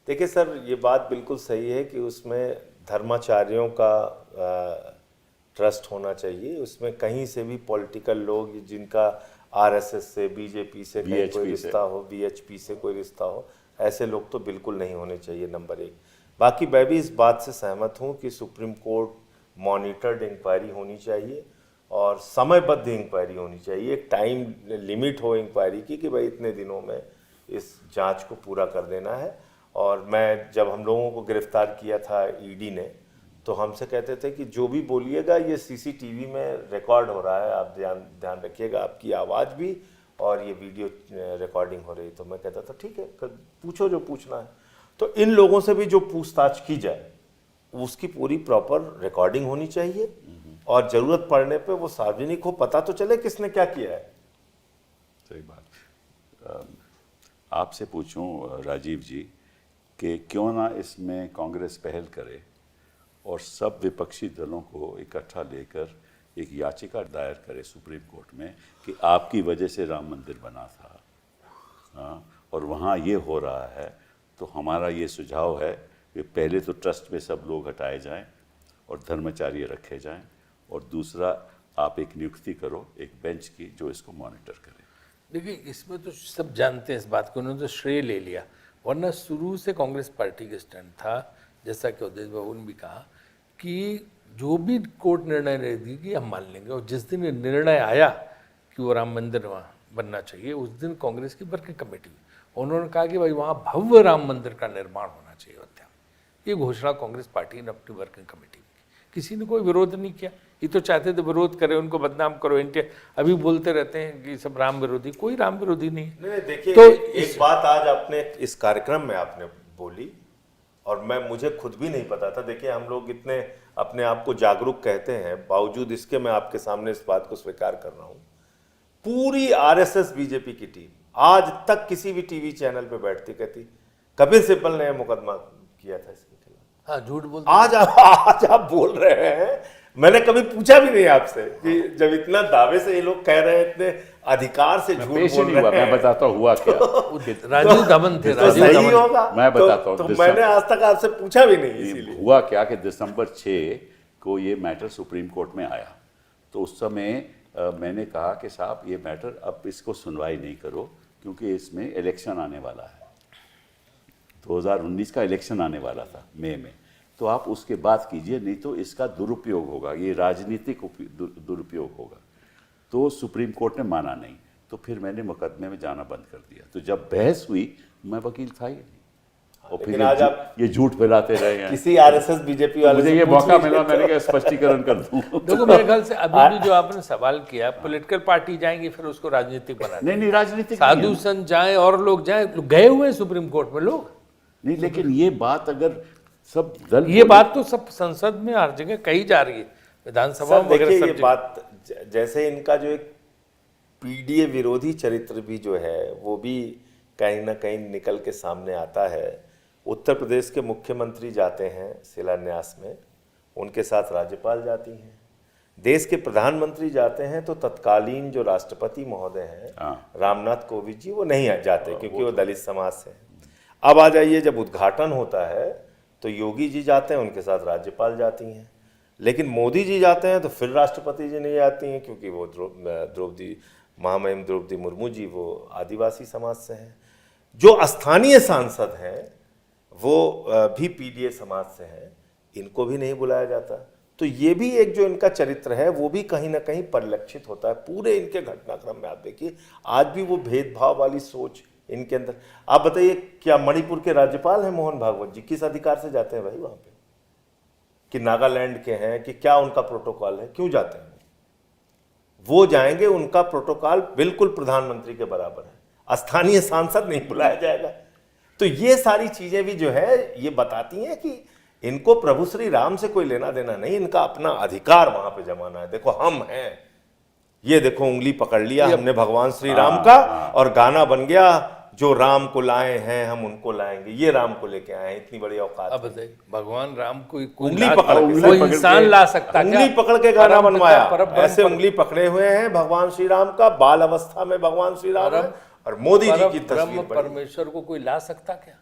देखिए सर, ये बात बिल्कुल सही है कि उसमें धर्माचार्यों का ट्रस्ट होना चाहिए। उसमें कहीं से भी पॉलिटिकल लोग जिनका RSS से, BJP से कहीं कोई रिश्ता हो, VHP से कोई रिश्ता हो, ऐसे लोग तो बिल्कुल नहीं होने चाहिए, नंबर 1। बाकी मैं भी इस बात से सहमत हूँ कि सुप्रीम कोर्ट मॉनिटर्ड इंक्वायरी होनी चाहिए और समयबद्ध इंक्वायरी होनी चाहिए। एक टाइम लिमिट हो इंक्वायरी की कि भाई इतने दिनों में इस जांच को पूरा कर देना है। और मैं जब हम लोगों को गिरफ्तार किया था ED ने, तो हमसे कहते थे कि जो भी बोलिएगा ये CCTV में रिकॉर्ड हो रहा है, आप ध्यान रखिएगा, आपकी आवाज़ भी और ये वीडियो रिकॉर्डिंग हो रही। तो मैं कहता था ठीक है, पूछो जो पूछना है। तो इन लोगों से भी जो पूछताछ की जाए उसकी पूरी प्रॉपर रिकॉर्डिंग होनी चाहिए, और ज़रूरत पड़ने पे वो सार्वजनिक हो, पता तो चले किसने क्या किया है। सही बात। आपसे पूछूं राजीव जी कि क्यों ना इसमें कांग्रेस पहल करे और सब विपक्षी दलों को इकट्ठा लेकर एक याचिका दायर करे सुप्रीम कोर्ट में कि आपकी वजह से राम मंदिर बना था, हाँ, और वहाँ ये हो रहा है। तो हमारा ये सुझाव है कि पहले तो ट्रस्ट में सब लोग हटाए जाएं और धर्माचार्य रखे जाएं, और दूसरा आप एक नियुक्ति करो एक बेंच की जो इसको मॉनिटर करे। देखिए, इसमें तो सब जानते हैं इस बात को, उन्होंने तो श्रेय ले लिया, वरना शुरू से कांग्रेस पार्टी का स्टैंड था, जैसा कि अवधेश बाबू ने भी कहा, कि जो भी कोर्ट निर्णय देगी हम मान लेंगे। और जिस दिन निर्णय आया कि वो राम मंदिर वहाँ बनना चाहिए, उस दिन कांग्रेस की वर्किंग कमेटी उन्होंने कहा कि भाई वहाँ भव्य राम मंदिर का निर्माण होना चाहिए अयोध्या में। ये घोषणा कांग्रेस पार्टी ने अपनी वर्किंग कमेटी में की। किसी ने कोई विरोध नहीं किया। ये तो चाहते थे विरोध करें, उनको बदनाम करो। इंडिया अभी बोलते रहते हैं कि सब राम विरोधी, कोई राम विरोधी नहीं है। नहीं देखिए, तो एक बात आज आपने इस कार्यक्रम में आपने बोली और मुझे खुद भी नहीं पता था। देखिए, हम लोग इतने अपने आप को जागरूक कहते हैं, बावजूद इसके मैं आपके सामने इस बात को स्वीकार कर रहा हूं, पूरी आरएसएस बीजेपी की टीम आज तक किसी भी टीवी चैनल पे बैठती कहती कपिल सिब्बल ने मुकदमा किया था इसके खिलाफ। हाँ, झूठ बोलते। आज आप बोल रहे हैं। मैंने कभी पूछा भी नहीं आपसे कि जब इतना दावे से ये लोग कह रहे हैं, इतने अधिकार से झूठ बोल रहे हैं। मैं बताता हूँ हुआ क्या। राजीव दमन थे, तो राजीव सही दमन। होगा। मैं बताता हूँ। तो मैंने आज तक आपसे पूछा भी नहीं, इसीलिए हुआ क्या कि दिसंबर 6 को ये मैटर सुप्रीम कोर्ट में आया। तो उस समय मैंने कहा कि साहब ये मैटर अब इसको सुनवाई नहीं करो, क्योंकि इसमें इलेक्शन आने वाला है। 2019 का इलेक्शन आने वाला था मई में, तो आप उसके बाद कीजिए, नहीं तो इसका दुरुपयोग होगा, ये राजनीतिक दुरुपयोग होगा। तो सुप्रीम कोर्ट ने माना नहीं, तो फिर मैंने मुकदमे में जाना बंद कर दिया। तो जब बहस हुई, मैं वकील था ही नहीं, और फिर आज आप ये झूठ फैलाते रहे हैं। किसी आरएसएस बीजेपी वाले मुझे से ये पूछ मौका लीजिए मिला, तो। मैंने कहा स्पष्टीकरण कर दूं। देखो, मेरे ख्याल से अभी भी जो आपने सवाल किया, पॉलिटिकल पार्टी जाएंगी फिर उसको राजनीतिक बना देंगे। नहीं राजनीतिक साधु संत जाए और लोग जाए, गए हुए हैं सुप्रीम कोर्ट में लोग। नहीं, लेकिन ये बात अगर सब दल ये बात तो सब संसद में हर जगह कही जा रही है, विधानसभा सर में वगैरह देखिए, सब ये जगह। बात जैसे इनका जो एक पीडीए विरोधी चरित्र भी जो है वो भी कहीं ना कहीं निकल के सामने आता है। उत्तर प्रदेश के मुख्यमंत्री जाते हैं शिलान्यास में, उनके साथ राज्यपाल जाती हैं। देश के प्रधानमंत्री जाते हैं तो तत्कालीन जो राष्ट्रपति महोदय हैं रामनाथ कोविंद जी, वो नहीं जाते क्योंकि वो दलित समाज से हैं। अब आ जाइए, जब उद्घाटन होता है तो योगी जी जाते हैं, उनके साथ राज्यपाल जाती हैं। लेकिन मोदी जी जाते हैं तो फिर राष्ट्रपति जी नहीं आती हैं, क्योंकि वो महामहिम द्रौपदी मुर्मू जी वो आदिवासी समाज से हैं। जो स्थानीय सांसद हैं वो भी पीडीए समाज से हैं, इनको भी नहीं बुलाया जाता। तो ये भी एक जो इनका चरित्र है वो भी कहीं ना कहीं परिलक्षित होता है पूरे इनके घटनाक्रम में। आप देखिए, आज भी वो भेदभाव वाली सोच इनके अंदर। आप बताइए, क्या मणिपुर के राज्यपाल हैं मोहन भागवत जी, किस अधिकार से जाते हैं भाई वहां पे? कि नागालैंड के हैं, कि क्या उनका प्रोटोकॉल है, क्यों जाते हैं? वो जाएंगे, उनका प्रोटोकॉल बिल्कुल प्रधानमंत्री के बराबर है, स्थानीय सांसद नहीं बुलाया जाएगा। तो ये सारी चीजें भी जो है ये बताती हैं कि इनको प्रभु श्री राम से कोई लेना देना नहीं, इनका अपना अधिकार वहां पे जमाना है। देखो, हम हैं, ये देखो उंगली पकड़ लिया हमने भगवान श्री राम का, और गाना बन गया, जो राम को लाए हैं हम उनको लाएंगे। ये राम को लेके आए हैं, इतनी बड़ी औकात। अब बताइए, भगवान राम को उंगली पकड़ के, कोई इंसान ला सकता है? उंगली पकड़ के गाना बनवाया, परम ऐसे उंगली पकड़े हुए हैं भगवान श्री राम का, बाल अवस्था में भगवान श्री राम है, और मोदी जी की तस्वीर ब्रह्म पड़ी। परमेश्वर को कोई ला सकता क्या?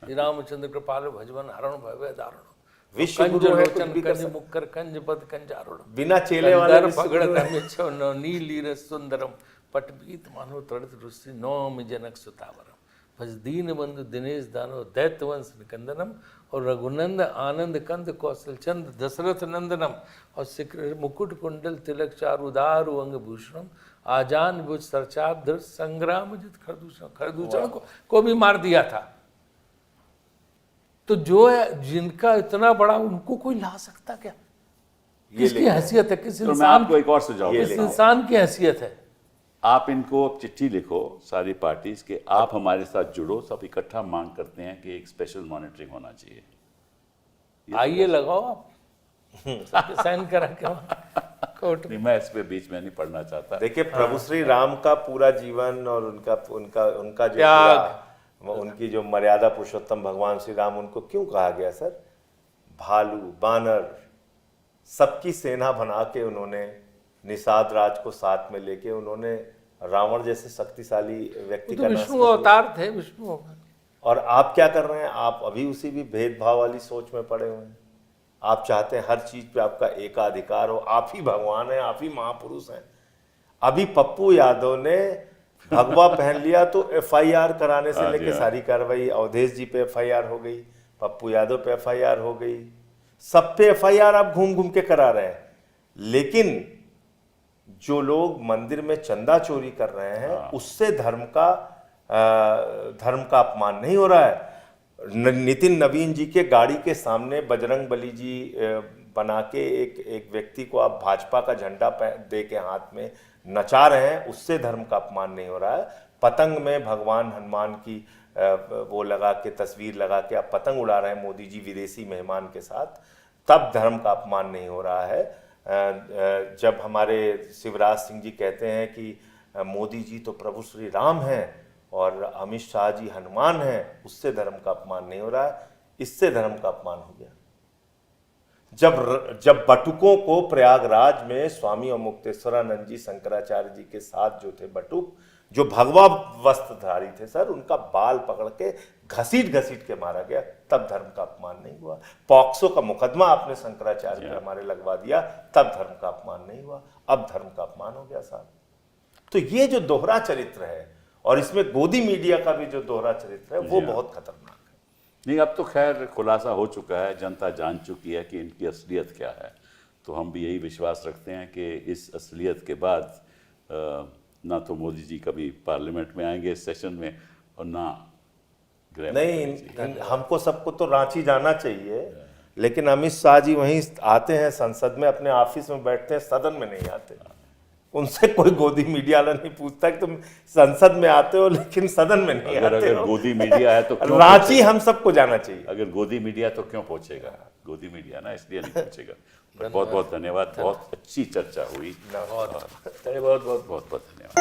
श्री रामचंद्र कृपाल भजवन हरण भय दारुण, विश्व कंज गुरु है, कुछ लोचन भी कर कंज सकते। मुक्कर कंज पद कंज आरुण, बिना चेले वाले कंदर विश्व पगड़ गुरु है। कमिच्छो न नीलीर सुंदरम पटपीत मानो तड़ित रुसि नौमि जनक सुतावरम, भज दीन बंधु दिनेश दानो दैत्य वंश निकंदनम, और रघुनंद आनंद कंद कौशल चंद दशरथ नंदनम, और शिखर मुकुट कुंडल तिलक चारु दारु अंग भूषणम, आजान भुज सरचाप धृत संग्राम जित खरदूषण, खरदूषण को भी मार दिया था। तो जो है जिनका इतना बड़ा, उनको कोई ला सकता क्या? किसकी हैसियत है? किस तो मैं इंसान आपको एक और सुझाव किस देता हूं। इंसान की हैसियत है? आप इनको चिट्ठी लिखो सारी पार्टीज के, आप हमारे साथ जुड़ो, सब इकट्ठा मांग करते हैं कि एक स्पेशल मॉनिटरिंग होना चाहिए। आइए लगाओ आप, सबके साइन करा के वहाँ कोर्ट में। नहीं, मैं इस पे बीच में नहीं पढ़ना चाहता। देखिए, प्रभु श्री राम का पूरा जीवन और उनका उनका उनका जो त्याग, पूरा, उनकी जो मर्यादा पुरुषोत्तम भगवान श्री राम, उनको क्यों कहा गया सर? भालू, बानर, सबकी सेना बना के उन्होंने निषाद राज को साथ में लेके उन्होंने रावण जैसे शक्तिशाली व्यक्ति तो का नाश विष्णु कर दिया। अवतार थे, विष्णु भगवान। और आप क्या कर रहे हैं? आप अभी उसी भी भेदभाव वाली सोच में पड़े हुए हैं। आप चाहते हैं हर चीज पे आपका एकाधिकार हो, आप ही भगवान हैं, आप ही महापुरुष हैं। अभी पप्पू यादव ने भगवा पहन लिया तो एफआईआर कराने से लेके सारी कार्रवाई, अवधेश जी पे एफआईआर हो गई, पप्पू यादव पे एफआईआर हो गई, सब पे एफआईआर आप घूम घूम के करा रहे हैं। लेकिन जो लोग मंदिर में चंदा चोरी कर रहे हैं, उससे धर्म का धर्म का अपमान नहीं हो रहा है। नितिन नवीन जी के गाड़ी के सामने बजरंग बली जी बना के एक व्यक्ति को आप भाजपा का झंडा दे के हाथ में नचा रहे हैं, उससे धर्म का अपमान नहीं हो रहा है। पतंग में भगवान हनुमान की वो लगा के, तस्वीर लगा के आप पतंग उड़ा रहे हैं मोदी जी विदेशी मेहमान के साथ, तब धर्म का अपमान नहीं हो रहा है। जब हमारे शिवराज सिंह जी कहते हैं कि मोदी जी तो प्रभु श्री राम हैं और अमित शाह जी हनुमान हैं, उससे धर्म का अपमान नहीं हो रहा है, इससे धर्म का अपमान हो गया। जब बटुकों को प्रयागराज में स्वामी अवमुक्तेश्वरानंद जी शंकराचार्य जी के साथ जो थे बटुक, जो भगवा वस्त्रधारी थे सर, उनका बाल पकड़ के घसीट के मारा गया, तब धर्म का अपमान नहीं हुआ। पॉक्सो का मुकदमा आपने शंकराचार्य पे हमारे लगवा दिया, तब धर्म का अपमान नहीं हुआ, अब धर्म का अपमान हो गया साहब। तो ये जो दोहरा चरित्र है, और इसमें गोदी मीडिया का भी जो दोहरा चरित्र है, वो बहुत खतरनाक है। नहीं, अब तो खैर खुलासा हो चुका है, जनता जान चुकी है कि इनकी असलियत क्या है। तो हम भी यही विश्वास रखते हैं कि इस असलियत के बाद ना तो मोदी जी कभी पार्लियामेंट में आएंगे इस सेशन में, और ना गृह नहीं, हमको सबको तो रांची जाना चाहिए, लेकिन अमित शाह जी वहीं आते हैं संसद में, अपने ऑफिस में बैठते हैं, सदन में नहीं आते। उनसे कोई गोदी मीडिया वाला नहीं पूछता कि तुम संसद में आते हो लेकिन सदन में नहीं आते अगर हो। गोदी मीडिया है तो क्यों रांची पूछेगा? हम सबको जाना चाहिए। अगर गोदी मीडिया तो क्यों पूछेगा? गोदी मीडिया ना, इसलिए नहीं पूछेगा। बहुत बहुत धन्यवाद, बहुत अच्छी चर्चा हुई। बहुत बहुत बहुत बहुत धन्यवाद।